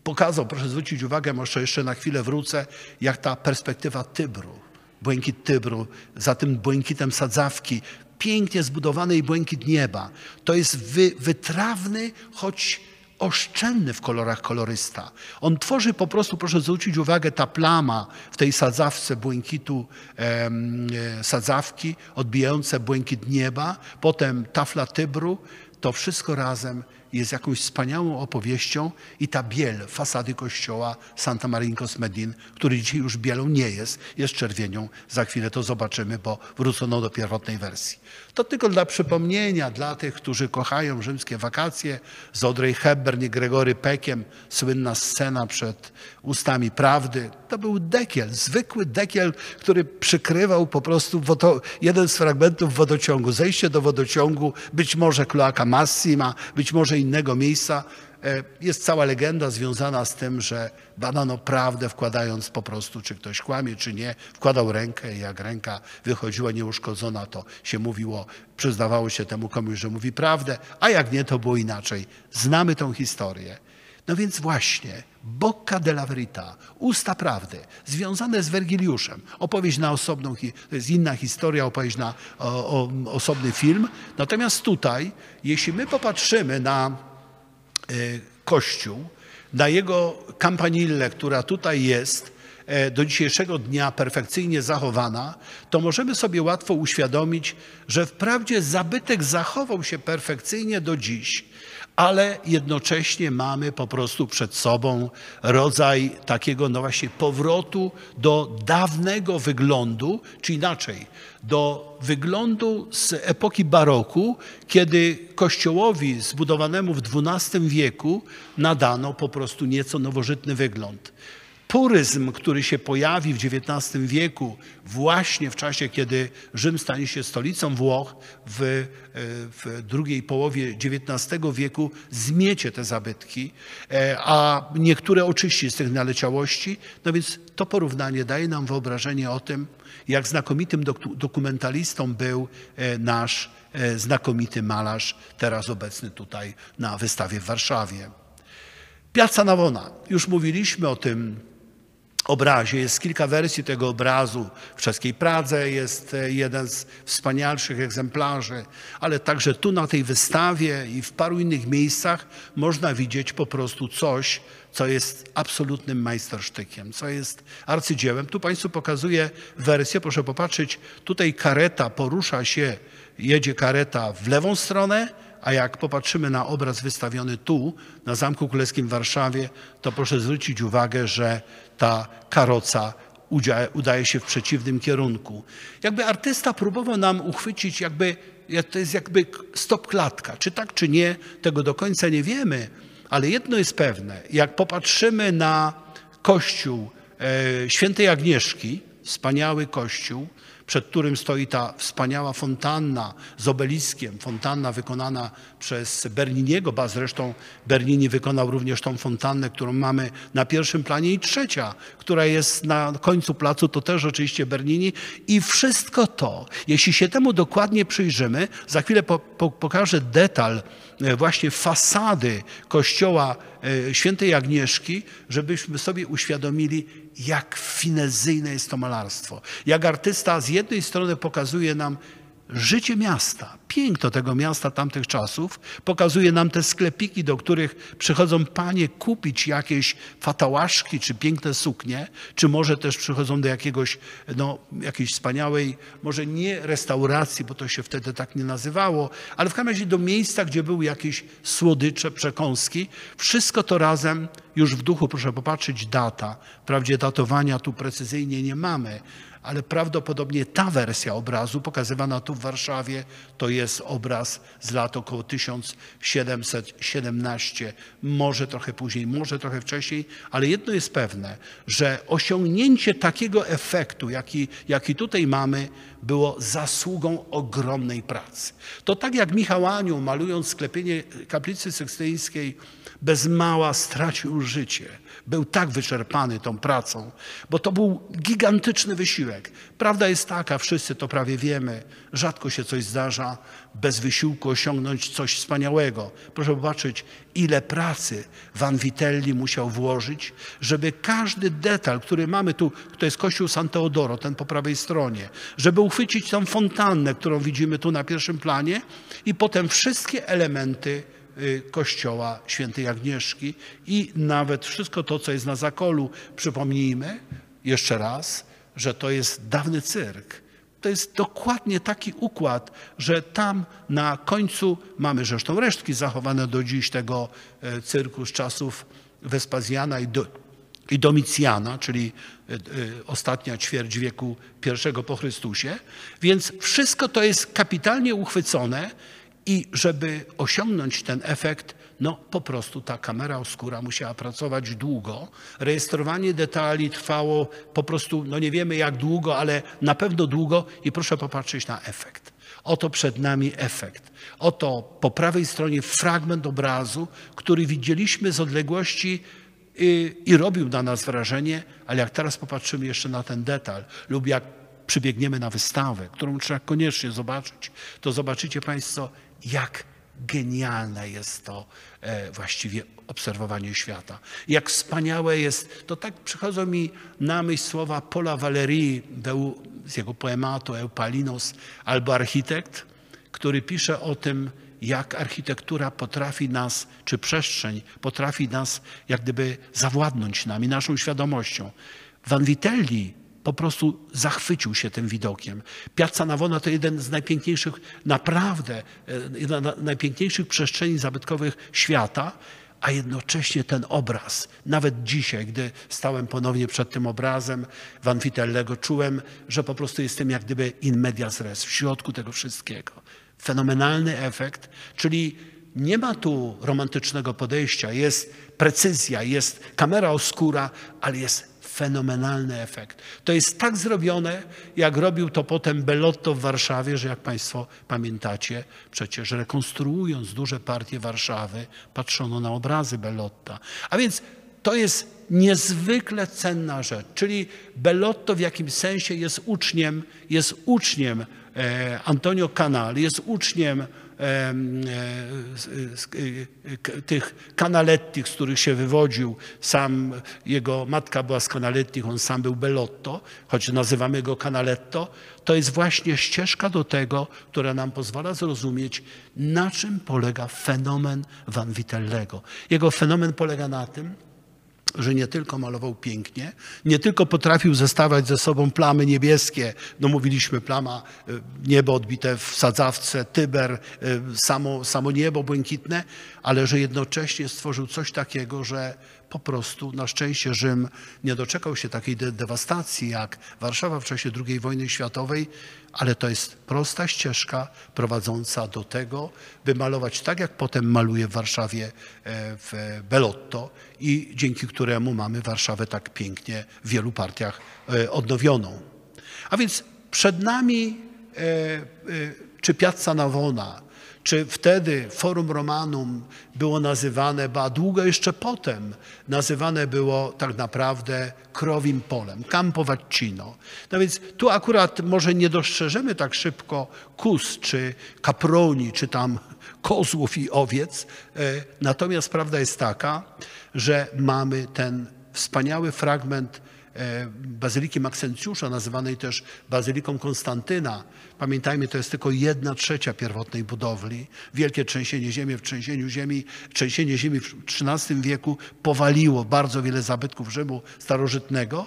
Speaker 1: Pokazał, proszę zwrócić uwagę, może jeszcze na chwilę wrócę, jak ta perspektywa Tybru, błękit Tybru, za tym błękitem sadzawki, pięknie zbudowany i błękit nieba. To jest wytrawny, choć oszczędny w kolorach kolorysta. On tworzy po prostu, proszę zwrócić uwagę, ta plama w tej sadzawce błękitu sadzawki, odbijające błękit nieba, potem tafla Tybru, to wszystko razem jest jakąś wspaniałą opowieścią i ta biel fasady kościoła Santa Maria in Cosmedin, który dzisiaj już bielą nie jest czerwienią. Za chwilę to zobaczymy, bo wrócono do pierwotnej wersji. To tylko dla przypomnienia, dla tych, którzy kochają rzymskie wakacje, z Audrey Hepburn i Gregory Peckiem, słynna scena przed ustami prawdy. To był dekiel, zwykły dekiel, który przykrywał po prostu jeden z fragmentów wodociągu. Zejście do wodociągu, być może Cloaca Massima, być może innego miejsca. Jest cała legenda związana z tym, że badano prawdę, wkładając po prostu, czy ktoś kłamie, czy nie. Wkładał rękę i jak ręka wychodziła nieuszkodzona, to się mówiło, przyznawało się temu komuś, że mówi prawdę, a jak nie, to było inaczej. Znamy tą historię. No więc właśnie, Bocca della Verità, usta prawdy, związane z Wergiliuszem. Opowieść na osobną, to jest inna historia, opowieść na osobny film. Natomiast tutaj, jeśli my popatrzymy na Kościół, na jego campanillę, która tutaj jest do dzisiejszego dnia perfekcyjnie zachowana, to możemy sobie łatwo uświadomić, że wprawdzie zabytek zachował się perfekcyjnie do dziś, ale jednocześnie mamy po prostu przed sobą rodzaj takiego no właśnie powrotu do dawnego wyglądu, czy inaczej, do wyglądu z epoki baroku, kiedy kościołowi zbudowanemu w XII wieku nadano po prostu nieco nowożytny wygląd. Puryzm, który się pojawi w XIX wieku, właśnie w czasie, kiedy Rzym stanie się stolicą Włoch w drugiej połowie XIX wieku, zmiecie te zabytki, a niektóre oczyści z tych naleciałości. No więc to porównanie daje nam wyobrażenie o tym, jak znakomitym dokumentalistą był nasz znakomity malarz, teraz obecny tutaj na wystawie w Warszawie. Piazza Navona. Już mówiliśmy o tym obrazie. Jest kilka wersji tego obrazu. W czeskiej Pradze jest jeden z wspanialszych egzemplarzy, ale także tu na tej wystawie i w paru innych miejscach można widzieć po prostu coś, co jest absolutnym majstersztykiem, co jest arcydziełem. Tu Państwu pokazuję wersję, proszę popatrzeć, tutaj kareta porusza się, jedzie kareta w lewą stronę, a jak popatrzymy na obraz wystawiony tu, na Zamku Królewskim w Warszawie, to proszę zwrócić uwagę, że ta karoca udaje się w przeciwnym kierunku. Jakby artysta próbował nam uchwycić, to jest jakby stopklatka. Czy tak, czy nie, tego do końca nie wiemy, ale jedno jest pewne. Jak popatrzymy na kościół świętej Agnieszki, wspaniały kościół, przed którym stoi ta wspaniała fontanna z obeliskiem, fontanna wykonana przez Berniniego, ba zresztą Bernini wykonał również tą fontannę, którą mamy na pierwszym planie, i trzecia, która jest na końcu placu, to też oczywiście Bernini. I wszystko to, jeśli się temu dokładnie przyjrzymy, za chwilę pokażę detal właśnie fasady kościoła świętej Agnieszki, żebyśmy sobie uświadomili, jak finezyjne jest to malarstwo. Jak artysta z jednej strony pokazuje nam życie miasta, piękno tego miasta tamtych czasów, pokazuje nam te sklepiki, do których przychodzą panie kupić jakieś fatałaszki czy piękne suknie, czy może też przychodzą do jakiejś wspaniałej, może nie restauracji, bo to się wtedy tak nie nazywało, ale w każdym razie do miejsca, gdzie były jakieś słodycze, przekąski. Wszystko to razem już w duchu, proszę popatrzeć, data. Wprawdzie datowania tu precyzyjnie nie mamy, ale prawdopodobnie ta wersja obrazu pokazywana tu w Warszawie to jest obraz z lat około 1717, może trochę później, może trochę wcześniej, ale jedno jest pewne, że osiągnięcie takiego efektu, jaki tutaj mamy, było zasługą ogromnej pracy. To tak jak Michał Anioł, malując sklepienie kaplicy sykstyńskiej, bez mała stracił życie. Był tak wyczerpany tą pracą, bo to był gigantyczny wysiłek. Prawda jest taka, wszyscy to prawie wiemy, rzadko się coś zdarza bez wysiłku osiągnąć coś wspaniałego. Proszę zobaczyć, ile pracy Vanvitelli musiał włożyć, żeby każdy detal, który mamy tu, to jest kościół San Teodoro, ten po prawej stronie, żeby uchwycić tą fontannę, którą widzimy tu na pierwszym planie i potem wszystkie elementy kościoła świętej Agnieszki i nawet wszystko to, co jest na zakolu. Przypomnijmy jeszcze raz, że to jest dawny cyrk. To jest dokładnie taki układ, że tam na końcu mamy zresztą resztki zachowane do dziś tego cyrku z czasów Wespazjana i Domicjana, czyli ostatnia ćwierć wieku I po Chrystusie. Więc wszystko to jest kapitalnie uchwycone i żeby osiągnąć ten efekt, no po prostu ta kamera oscura musiała pracować długo. Rejestrowanie detali trwało po prostu, no nie wiemy jak długo, ale na pewno długo i proszę popatrzeć na efekt. Oto przed nami efekt. Oto po prawej stronie fragment obrazu, który widzieliśmy z odległości i robił na nas wrażenie, ale jak teraz popatrzymy jeszcze na ten detal lub jak przybiegniemy na wystawę, którą trzeba koniecznie zobaczyć, to zobaczycie Państwo, jak genialne jest to właściwie obserwowanie świata. Jak wspaniałe jest, to tak przychodzą mi na myśl słowa Paula Valéry z jego poematu Eupalinos albo Architekt, który pisze o tym, jak architektura potrafi nas, czy przestrzeń potrafi nas jak gdyby zawładnąć nami, naszą świadomością. Vanvitelli po prostu zachwycił się tym widokiem. Piazza Navona to jeden z najpiękniejszych, naprawdę najpiękniejszych przestrzeni zabytkowych świata, a jednocześnie ten obraz, nawet dzisiaj, gdy stałem ponownie przed tym obrazem Vanvitellego, czułem, że po prostu jestem jak gdyby in medias res, w środku tego wszystkiego. Fenomenalny efekt, czyli nie ma tu romantycznego podejścia, jest precyzja, jest kamera oscura, ale jest fenomenalny efekt. To jest tak zrobione, jak robił to potem Bellotto w Warszawie, że jak Państwo pamiętacie, przecież rekonstruując duże partie Warszawy, patrzono na obrazy Bellotta. A więc to jest niezwykle cenna rzecz, czyli Bellotto w jakimś sensie jest uczniem Antonio Canali, jest uczniem tych Canaletti, z których się wywodził. Sam jego matka była z Canaletti, on sam był Bellotto, choć nazywamy go Canaletto. To jest właśnie ścieżka do tego, która nam pozwala zrozumieć, na czym polega fenomen Vanvitellego. Jego fenomen polega na tym, że nie tylko malował pięknie, nie tylko potrafił zestawiać ze sobą plamy niebieskie, no mówiliśmy plama, niebo odbite w sadzawce, Tyber, samo niebo błękitne, ale że jednocześnie stworzył coś takiego, że po prostu na szczęście Rzym nie doczekał się takiej dewastacji jak Warszawa w czasie II wojny światowej, ale to jest prosta ścieżka prowadząca do tego, by malować tak, jak potem maluje w Warszawie w Bellotto i dzięki któremu mamy Warszawę tak pięknie w wielu partiach odnowioną. A więc przed nami czy Piazza Navona, czy wtedy Forum Romanum było nazywane, a długo jeszcze potem nazywane było tak naprawdę krowim polem, Campo Vaccino. No więc tu akurat może nie dostrzeżemy tak szybko kus, czy kaproni, czy tam kozłów i owiec, natomiast prawda jest taka, że mamy ten wspaniały fragment Bazyliki Maksencjusza, nazywanej też Bazyliką Konstantyna. Pamiętajmy, to jest tylko 1/3 pierwotnej budowli. Wielkie trzęsienie ziemi w XIII wieku powaliło bardzo wiele zabytków Rzymu starożytnego,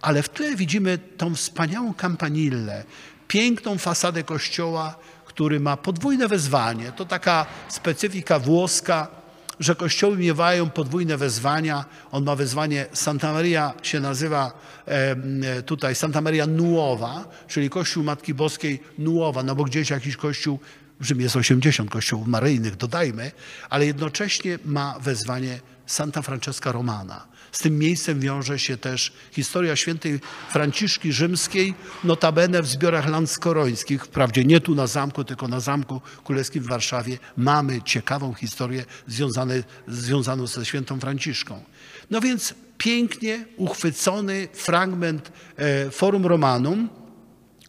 Speaker 1: ale w tle widzimy tą wspaniałą kampanillę, piękną fasadę kościoła, który ma podwójne wezwanie. To taka specyfika włoska, że kościoły miewają podwójne wezwania. On ma wezwanie Santa Maria, się nazywa tutaj Santa Maria Nuova, czyli Kościół Matki Boskiej Nuova, no bo gdzieś jakiś kościół, w Rzymie jest 80 kościołów maryjnych, dodajmy, ale jednocześnie ma wezwanie Santa Francesca Romana. Z tym miejscem wiąże się też historia świętej Franciszki Rzymskiej, notabene w zbiorach lanskorońskich, wprawdzie nie tu na zamku, tylko na Zamku Królewskim w Warszawie, mamy ciekawą historię związaną ze świętą Franciszką. No więc pięknie uchwycony fragment Forum Romanum,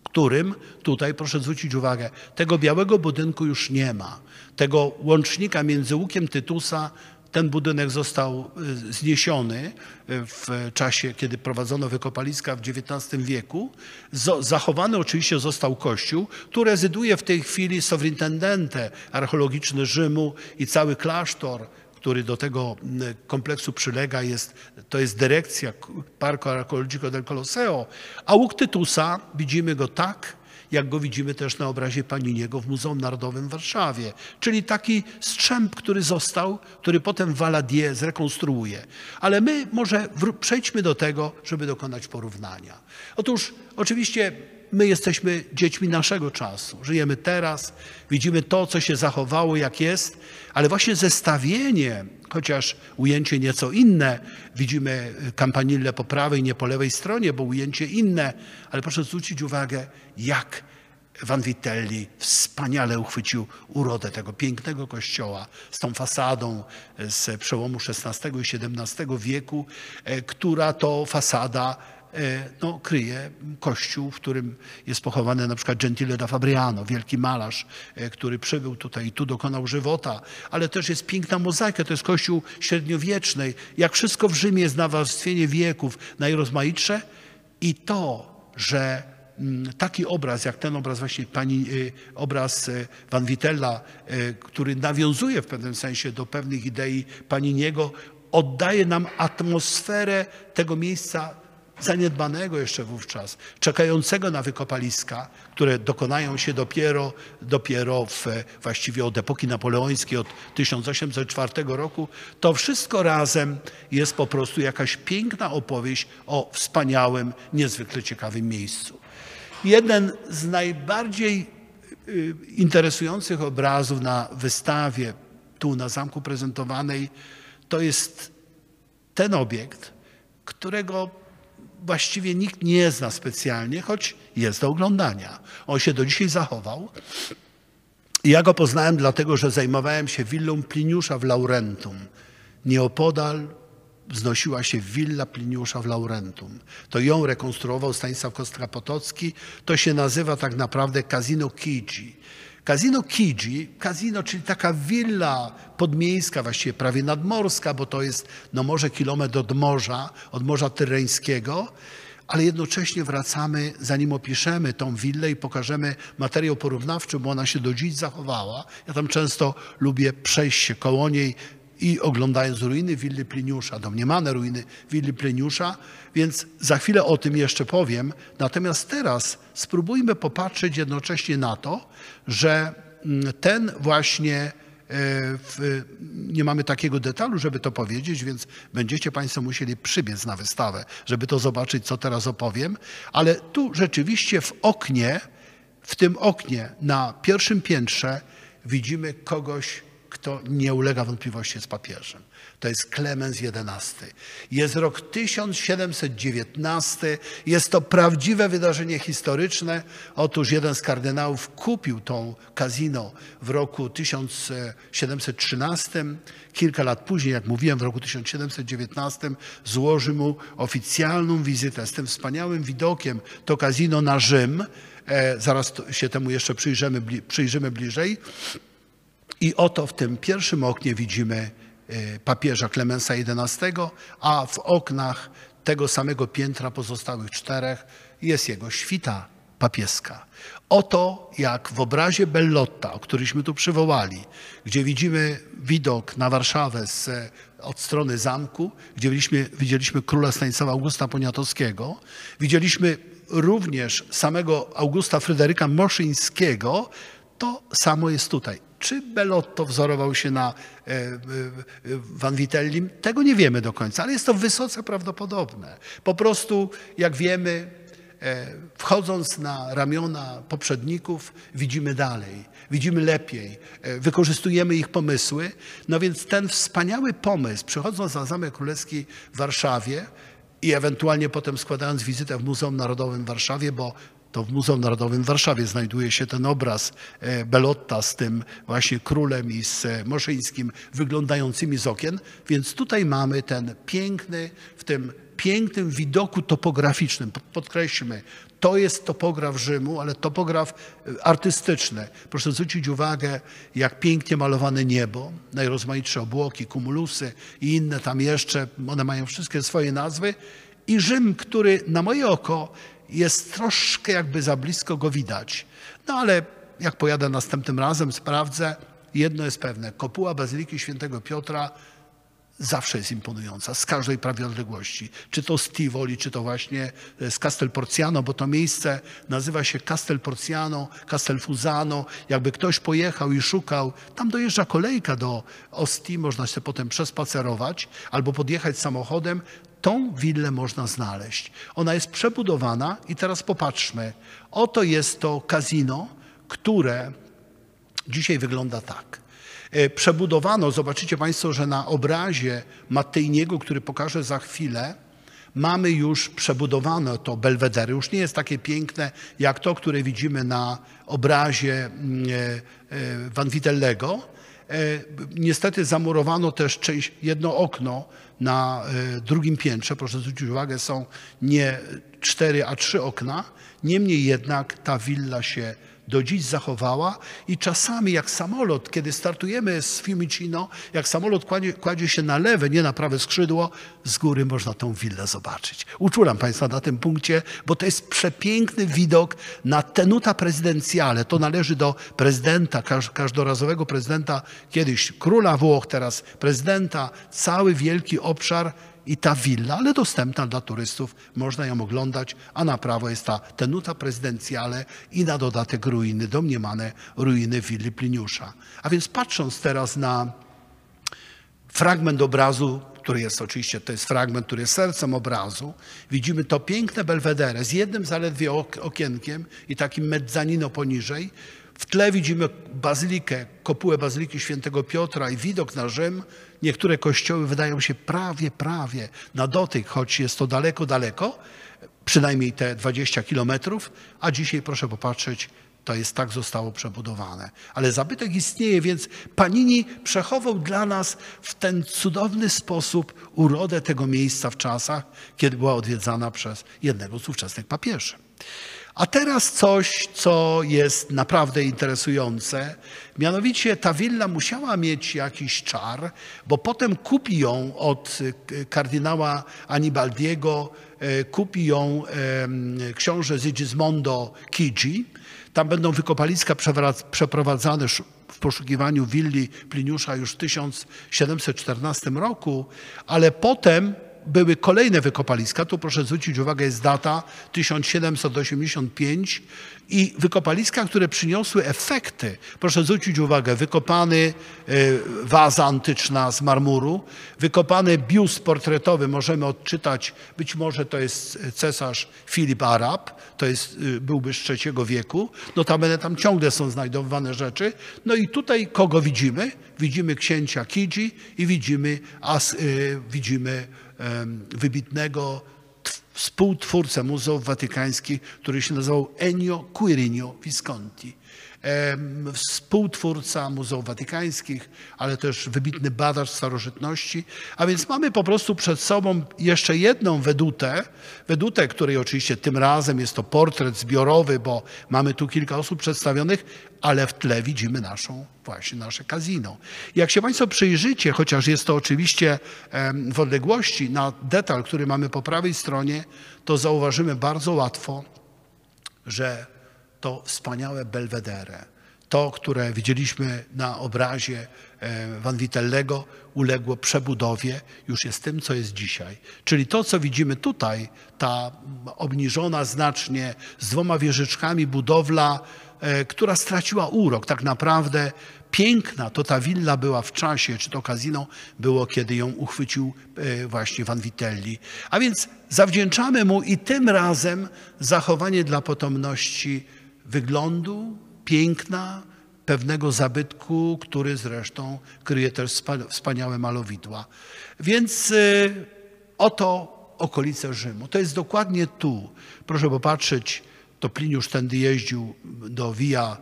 Speaker 1: którym tutaj, proszę zwrócić uwagę, tego białego budynku już nie ma. Tego łącznika między łukiem Tytusa, ten budynek został zniesiony w czasie, kiedy prowadzono wykopaliska w XIX wieku. Zachowany oczywiście został kościół. Tu rezyduje w tej chwili sovrintendente archeologiczny Rzymu i cały klasztor, który do tego kompleksu przylega, to jest dyrekcja Parco Archeologico del Colosseo, a łuk Tytusa, widzimy go tak, jak go widzimy też na obrazie Paniniego w Muzeum Narodowym w Warszawie. Czyli taki strzęp, który został, który potem Valadier zrekonstruuje. Ale my może przejdźmy do tego, żeby dokonać porównania. Otóż oczywiście my jesteśmy dziećmi naszego czasu. Żyjemy teraz, widzimy to, co się zachowało, jak jest, ale właśnie zestawienie, chociaż ujęcie nieco inne, widzimy Campanile po prawej, nie po lewej stronie, bo ujęcie inne, ale proszę zwrócić uwagę, jak Vanvitelli wspaniale uchwycił urodę tego pięknego kościoła z tą fasadą z przełomu XVI i XVII wieku, która to fasada kryje kościół, w którym jest pochowany na przykład Gentile da Fabriano, wielki malarz, który przybył tutaj i tu dokonał żywota, ale też jest piękna mozaika, to jest kościół średniowieczny. Jak wszystko w Rzymie jest nawarstwienie wieków najrozmaitsze i to, że taki obraz, jak ten obraz właśnie obraz Vanvitella, który nawiązuje w pewnym sensie do pewnych idei Paniniego, oddaje nam atmosferę tego miejsca zaniedbanego jeszcze wówczas, czekającego na wykopaliska, które dokonają się dopiero właściwie od epoki napoleońskiej, od 1804 roku. To wszystko razem jest po prostu jakaś piękna opowieść o wspaniałym, niezwykle ciekawym miejscu. Jeden z najbardziej interesujących obrazów na wystawie, tu na zamku prezentowanej, to jest ten obiekt, którego właściwie nikt nie zna specjalnie, choć jest do oglądania. On się do dzisiaj zachował. I ja go poznałem dlatego, że zajmowałem się willą Pliniusza w Laurentum. Nieopodal wznosiła się willa Pliniusza w Laurentum. To ją rekonstruował Stanisław Kostka-Potocki. To się nazywa tak naprawdę Casino Chigi. Casino Chigi, czyli taka willa podmiejska, właściwie prawie nadmorska, bo to jest może kilometr od Morza Tyreńskiego, ale jednocześnie wracamy, zanim opiszemy tą willę i pokażemy materiał porównawczy, bo ona się do dziś zachowała. Ja tam często lubię przejść się koło niej i oglądając ruiny willi Pliniusza, domniemane ruiny willi Pliniusza, więc za chwilę o tym jeszcze powiem. Natomiast teraz spróbujmy popatrzeć jednocześnie na to, że ten właśnie, nie mamy takiego detalu, żeby to powiedzieć, więc będziecie Państwo musieli przybiec na wystawę, żeby to zobaczyć, co teraz opowiem, ale tu rzeczywiście w tym oknie na pierwszym piętrze widzimy kogoś, kto nie ulega wątpliwości jest papieżem. To jest Klemens XI. Jest rok 1719. Jest to prawdziwe wydarzenie historyczne. Otóż jeden z kardynałów kupił tą Casino w roku 1713. Kilka lat później, jak mówiłem, w roku 1719 złoży mu oficjalną wizytę z tym wspaniałym widokiem. To Casino na Rzym. Zaraz się temu jeszcze przyjrzymy bliżej. I oto w tym pierwszym oknie widzimy papieża Klemensa XI, a w oknach tego samego piętra pozostałych czterech jest jego świta papieska. Oto jak w obrazie Bellotta, o któryśmy tu przywołali, gdzie widzimy widok na Warszawę od strony zamku, gdzie widzieliśmy króla Stanisława Augusta Poniatowskiego, widzieliśmy również samego Augusta Fryderyka Moszyńskiego, to samo jest tutaj. Czy Bellotto wzorował się na Vanvitellim? Tego nie wiemy do końca, ale jest to wysoce prawdopodobne. Po prostu, jak wiemy, wchodząc na ramiona poprzedników, widzimy dalej, widzimy lepiej, wykorzystujemy ich pomysły. No więc ten wspaniały pomysł, przychodząc na Zamek Królewski w Warszawie i ewentualnie potem składając wizytę w Muzeum Narodowym w Warszawie, bo to w Muzeum Narodowym w Warszawie znajduje się ten obraz Belotta z tym właśnie królem i z Moszyńskim wyglądającymi z okien. Więc tutaj mamy ten piękny, w tym pięknym widoku topograficznym. Podkreślmy, to jest topograf Rzymu, ale topograf artystyczny. Proszę zwrócić uwagę, jak pięknie malowane niebo, najrozmaitsze obłoki, kumulusy i inne tam jeszcze, one mają wszystkie swoje nazwy. I Rzym, który na moje oko jest troszkę jakby za blisko go widać. No ale jak pojadę następnym razem, sprawdzę, jedno jest pewne, kopuła Bazyliki Świętego Piotra zawsze jest imponująca, z każdej prawie odległości. Czy to z Tivoli, czy to właśnie z Castel Porziano, bo to miejsce nazywa się Castel Porziano, Castelfusano. Jakby ktoś pojechał i szukał, tam dojeżdża kolejka do Ostii, można się potem przespacerować albo podjechać samochodem. Tą willę można znaleźć. Ona jest przebudowana i teraz popatrzmy. Oto jest to casino, które dzisiaj wygląda tak. Przebudowano, zobaczycie Państwo, że na obrazie Mattejniego, który pokażę za chwilę, mamy już przebudowane to belwedery. Już nie jest takie piękne jak to, które widzimy na obrazie Vanvitellego. Niestety zamurowano też jedno okno na drugim piętrze. Proszę zwrócić uwagę, są nie 4, a 3 okna. Niemniej jednak ta willa się do dziś zachowała i czasami jak samolot, kiedy startujemy z Fiumicino, jak samolot kładzie się na lewe, nie na prawe skrzydło, z góry można tą willę zobaczyć. Uczulam Państwa na tym punkcie, bo to jest przepiękny widok na tenuta prezydencjale. To należy do prezydenta, każdorazowego prezydenta, kiedyś króla Włoch, teraz prezydenta, cały wielki obszar i ta willa, ale dostępna dla turystów, można ją oglądać, a na prawo jest ta tenuta prezydencjale i na dodatek ruiny, domniemane ruiny willi Pliniusza. A więc patrząc teraz na fragment obrazu, który jest oczywiście, to jest fragment, który jest sercem obrazu, widzimy to piękne belvedere z jednym zaledwie okienkiem i takim mezzanino poniżej. W tle widzimy bazylikę, kopułę Bazyliki Świętego Piotra i widok na Rzym. Niektóre kościoły wydają się prawie na dotyk, choć jest to daleko, przynajmniej te 20 kilometrów, a dzisiaj proszę popatrzeć, to jest tak zostało przebudowane. Ale zabytek istnieje, więc Panini przechował dla nas w ten cudowny sposób urodę tego miejsca w czasach, kiedy była odwiedzana przez jednego z ówczesnych papieży. A teraz coś, co jest naprawdę interesujące. Mianowicie ta willa musiała mieć jakiś czar, bo potem kupi ją od kardynała Anibaldiego, kupi ją książę Sigismondo Chigi. Tam będą wykopaliska przeprowadzane w poszukiwaniu willi Pliniusza już w 1714 roku, ale potem były kolejne wykopaliska, tu proszę zwrócić uwagę, jest data 1785 i wykopaliska, które przyniosły efekty. Proszę zwrócić uwagę, wykopany waza antyczna z marmuru, wykopany biust portretowy, możemy odczytać, być może to jest cesarz Filip Arab, to jest, byłby z III wieku, notabene tam ciągle są znajdowane rzeczy. No i tutaj kogo widzimy? Widzimy księcia Chigi i widzimy wybitnego współtwórcę muzeów watykańskich, który się nazywał Ennio Quirino Visconti. Współtwórca muzeów watykańskich, ale też wybitny badacz starożytności. A więc mamy po prostu przed sobą jeszcze jedną wedutę, której oczywiście tym razem jest to portret zbiorowy, bo mamy tu kilka osób przedstawionych, ale w tle widzimy nasze casino. Jak się Państwo przyjrzycie, chociaż jest to oczywiście w odległości, na detal, który mamy po prawej stronie, to zauważymy bardzo łatwo, że to wspaniałe belvedere, to, które widzieliśmy na obrazie Vanvitellego uległo przebudowie, już jest tym, co jest dzisiaj. Czyli to, co widzimy tutaj, ta obniżona znacznie z 2 wieżyczkami budowla, która straciła urok. Tak naprawdę piękna to ta willa była w czasie, czy to casino było, kiedy ją uchwycił właśnie Vanvitelli. A więc zawdzięczamy mu i tym razem zachowanie dla potomności wyglądu, piękna, pewnego zabytku, który zresztą kryje też wspaniałe malowidła. Więc oto okolice Rzymu. To jest dokładnie tu. Proszę popatrzeć, to Pliniusz tędy jeździł do Via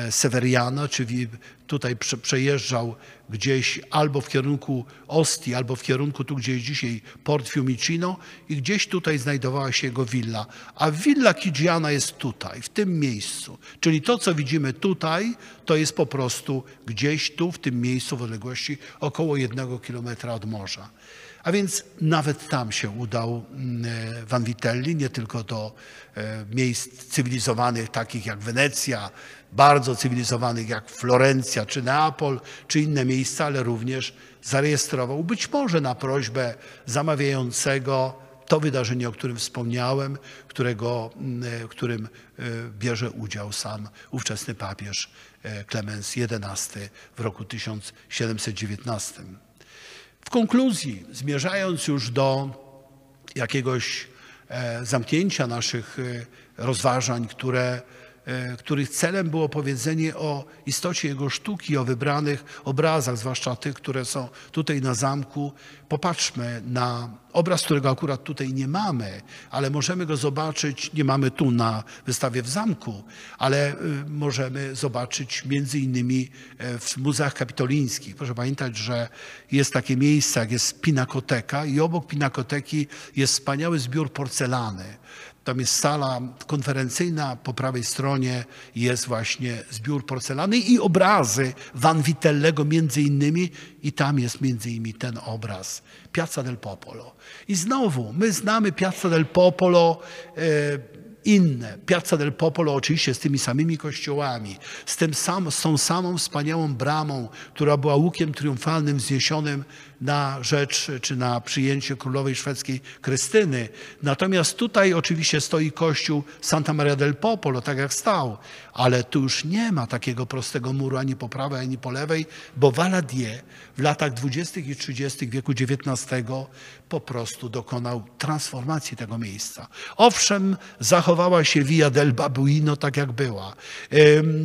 Speaker 1: Severiana, czyli tutaj przejeżdżał gdzieś albo w kierunku Ostii, albo w kierunku tu, gdzie jest dzisiaj port Fiumicino i gdzieś tutaj znajdowała się jego willa. A willa Chigiana jest tutaj, w tym miejscu. Czyli to, co widzimy tutaj, to jest po prostu gdzieś tu, w tym miejscu, w odległości około 1 kilometra od morza. A więc nawet tam się udał Vanvitelli, nie tylko do miejsc cywilizowanych takich jak Wenecja, bardzo cywilizowanych jak Florencja czy Neapol, czy inne miejsca, ale również zarejestrował, być może na prośbę zamawiającego, to wydarzenie, o którym wspomniałem, w którym bierze udział sam ówczesny papież Klemens XI w roku 1719. W konkluzji, zmierzając już do jakiegoś zamknięcia naszych rozważań, których celem było powiedzenie o istocie jego sztuki, o wybranych obrazach, zwłaszcza tych, które są tutaj na zamku. Popatrzmy na obraz, którego akurat tutaj nie mamy, ale możemy go zobaczyć, nie mamy tu na wystawie w zamku, ale możemy zobaczyć między innymi w muzeach kapitolińskich. Proszę pamiętać, że jest takie miejsce, jak jest Pinakoteka i obok Pinakoteki jest wspaniały zbiór porcelany. Tam jest sala konferencyjna, po prawej stronie jest właśnie zbiór porcelany i obrazy Vanvitellego między innymi i tam jest między innymi ten obraz, Piazza del Popolo. I znowu, my znamy Piazza del Popolo inne. Piazza del Popolo oczywiście z tymi samymi kościołami, z tą samą wspaniałą bramą, która była łukiem triumfalnym wzniesionym na rzecz czy na przyjęcie królowej szwedzkiej Krystyny. Natomiast tutaj oczywiście stoi kościół Santa Maria del Popolo, tak jak stał, ale tu już nie ma takiego prostego muru ani po prawej, ani po lewej, bo Valadier w latach 20. i 30. wieku XIX po prostu dokonał transformacji tego miejsca. Owszem, zachowała się Via del Babuino tak jak była.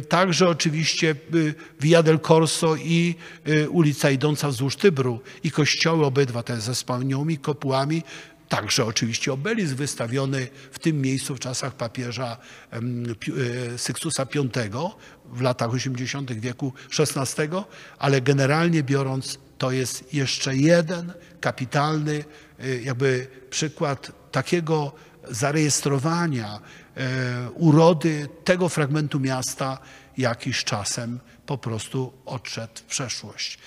Speaker 1: Także oczywiście Via del Corso i ulica idąca wzdłuż Tybru i kościoły obydwa te ze wspaniałymi kopułami. Także oczywiście obelisk wystawiony w tym miejscu w czasach papieża Sykstusa V w latach 80. wieku XVI, ale generalnie biorąc to jest jeszcze jeden kapitalny jakby przykład takiego zarejestrowania urody tego fragmentu miasta, jakiś czasem po prostu odszedł w przeszłość.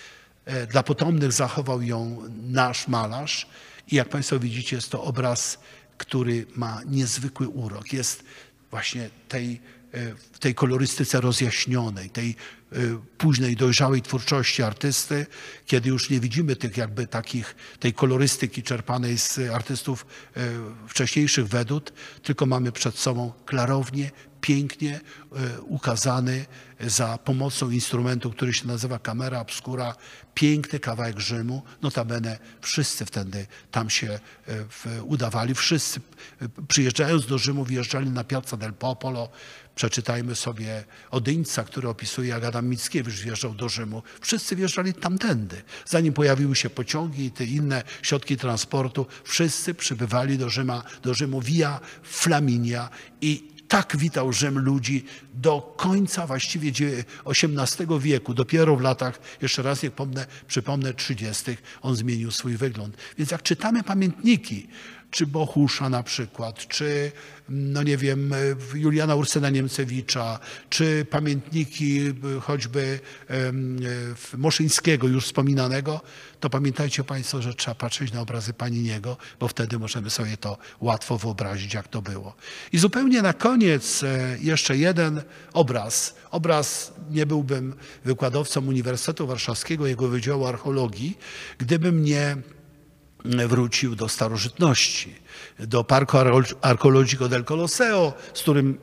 Speaker 1: Dla potomnych zachował ją nasz malarz i jak Państwo widzicie, jest to obraz, który ma niezwykły urok. Jest właśnie w tej kolorystyce rozjaśnionej, tej późnej, dojrzałej twórczości artysty, kiedy już nie widzimy tej kolorystyki czerpanej z artystów wcześniejszych wedód, tylko mamy przed sobą klarownie, pięknie ukazany za pomocą instrumentu, który się nazywa camera obscura, piękny kawałek Rzymu. Notabene wszyscy wtedy tam się udawali. Wszyscy przyjeżdżając do Rzymu wjeżdżali na Piazza del Popolo. Przeczytajmy sobie Odyńca, który opisuje, jak Adam Mickiewicz wjeżdżał do Rzymu. Wszyscy wjeżdżali tamtędy. Zanim pojawiły się pociągi i te inne środki transportu, wszyscy przybywali do Rzymu via Flaminia i tak witał Rzym ludzi do końca właściwie XVIII wieku. Dopiero w latach, jeszcze raz przypomnę, 30. on zmienił swój wygląd. Więc jak czytamy pamiętniki czy Bohusza na przykład, czy no nie wiem, Juliana Ursyna Niemcewicza, czy pamiętniki choćby Moszyńskiego już wspominanego, to pamiętajcie Państwo, że trzeba patrzeć na obrazy Paniniego, bo wtedy możemy sobie to łatwo wyobrazić, jak to było. I zupełnie na koniec jeszcze jeden obraz. Obraz, nie byłbym wykładowcą Uniwersytetu Warszawskiego, jego Wydziału Archeologii, gdybym nie wrócił do starożytności, do Parku Archeologico del Colosseo, z którym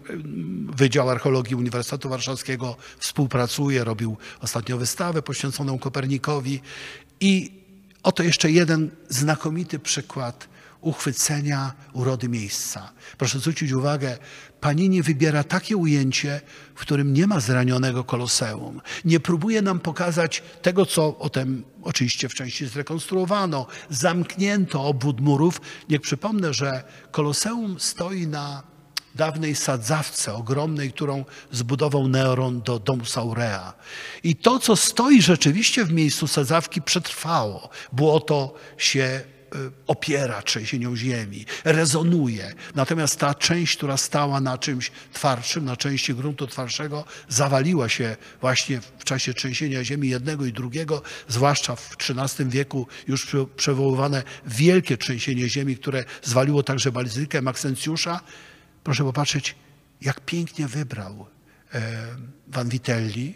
Speaker 1: Wydział Archeologii Uniwersytetu Warszawskiego współpracuje, robił ostatnio wystawę poświęconą Kopernikowi. I oto jeszcze jeden znakomity przykład uchwycenia urody miejsca. Proszę zwrócić uwagę, Panini wybiera takie ujęcie, w którym nie ma zranionego Koloseum. Nie próbuje nam pokazać tego, co potem oczywiście w części zrekonstruowano, zamknięto obwód murów. Niech przypomnę, że Koloseum stoi na dawnej sadzawce ogromnej, którą zbudował Neron do domu Saurea. I to, co stoi rzeczywiście w miejscu sadzawki, przetrwało. Błoto się opiera trzęsieniom ziemi, rezonuje. Natomiast ta część, która stała na czymś twardszym, na części gruntu twardszego, zawaliła się właśnie w czasie trzęsienia ziemi jednego i drugiego, zwłaszcza w XIII wieku już przywoływane wielkie trzęsienie ziemi, które zwaliło także bazylikę Maksencjusza. Proszę popatrzeć, jak pięknie wybrał Vanvitelli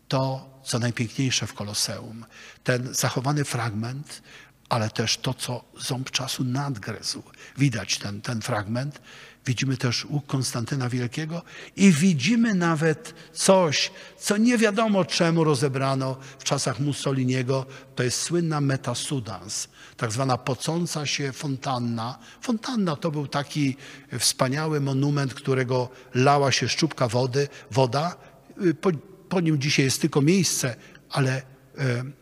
Speaker 1: to, co najpiękniejsze w Koloseum. Ten zachowany fragment, ale też to, co ząb czasu nadgryzł. Widać ten fragment. Widzimy też łuk Konstantyna Wielkiego i widzimy nawet coś, co nie wiadomo czemu rozebrano w czasach Mussoliniego. To jest słynna Metasudans, tak zwana pocąca się fontanna. Fontanna to był taki wspaniały monument, którego lała się szczupka woda. Po nim dzisiaj jest tylko miejsce, ale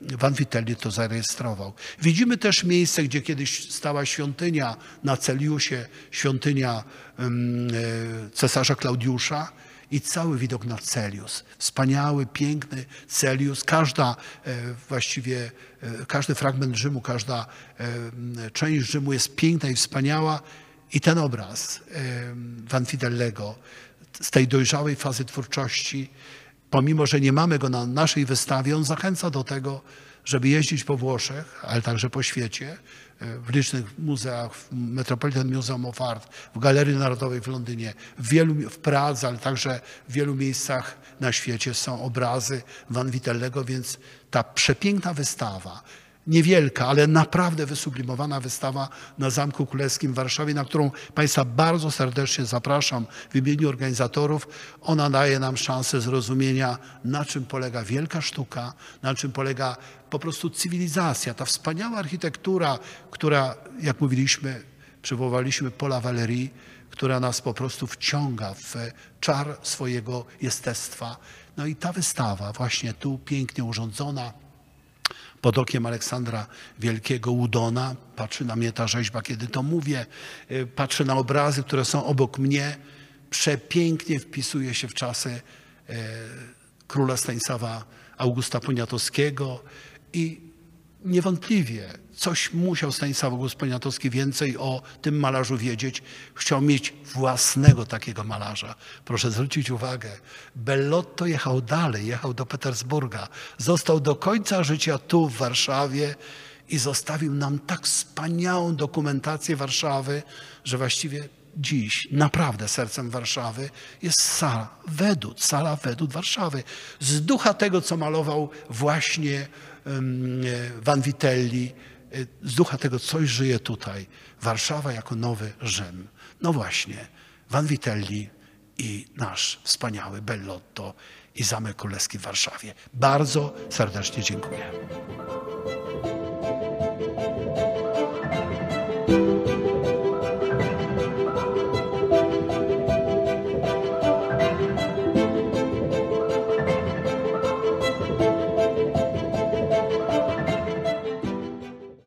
Speaker 1: Vanvitelli to zarejestrował. Widzimy też miejsce, gdzie kiedyś stała świątynia na Celiusie, świątynia cesarza Klaudiusza i cały widok na Celius. Wspaniały, piękny Celius. Każdy fragment Rzymu, każda część Rzymu jest piękna i wspaniała. I ten obraz Vanvitellego z tej dojrzałej fazy twórczości, pomimo że nie mamy go na naszej wystawie, on zachęca do tego, żeby jeździć po Włoszech, ale także po świecie, w licznych muzeach, w Metropolitan Museum of Art, w Galerii Narodowej w Londynie, w Pradze, ale także w wielu miejscach na świecie są obrazy Vanvitellego, więc ta przepiękna wystawa, niewielka, ale naprawdę wysublimowana wystawa na Zamku Królewskim w Warszawie, na którą Państwa bardzo serdecznie zapraszam w imieniu organizatorów. Ona daje nam szansę zrozumienia, na czym polega wielka sztuka, na czym polega po prostu cywilizacja, ta wspaniała architektura, która, jak mówiliśmy, przywołaliśmy Paula Valéry, która nas po prostu wciąga w czar swojego jestestwa. No i ta wystawa właśnie tu pięknie urządzona, pod okiem Aleksandra Wielkiego Udona. Patrzy na mnie ta rzeźba, kiedy to mówię. Patrzę na obrazy, które są obok mnie. Przepięknie wpisuje się w czasy króla Stanisława Augusta Poniatowskiego i niewątpliwie coś musiał Stanisław August Poniatowski więcej o tym malarzu wiedzieć. Chciał mieć własnego takiego malarza. Proszę zwrócić uwagę, Bellotto jechał dalej, jechał do Petersburga. Został do końca życia tu w Warszawie i zostawił nam tak wspaniałą dokumentację Warszawy, że właściwie dziś naprawdę sercem Warszawy jest sala Wedut Warszawy. Z ducha tego, co malował właśnie Vanvitelli, z ducha tego coś żyje tutaj. Warszawa jako nowy Rzym. No właśnie, Vanvitelli i nasz wspaniały Bellotto i Zamek Królewski w Warszawie. Bardzo serdecznie dziękuję.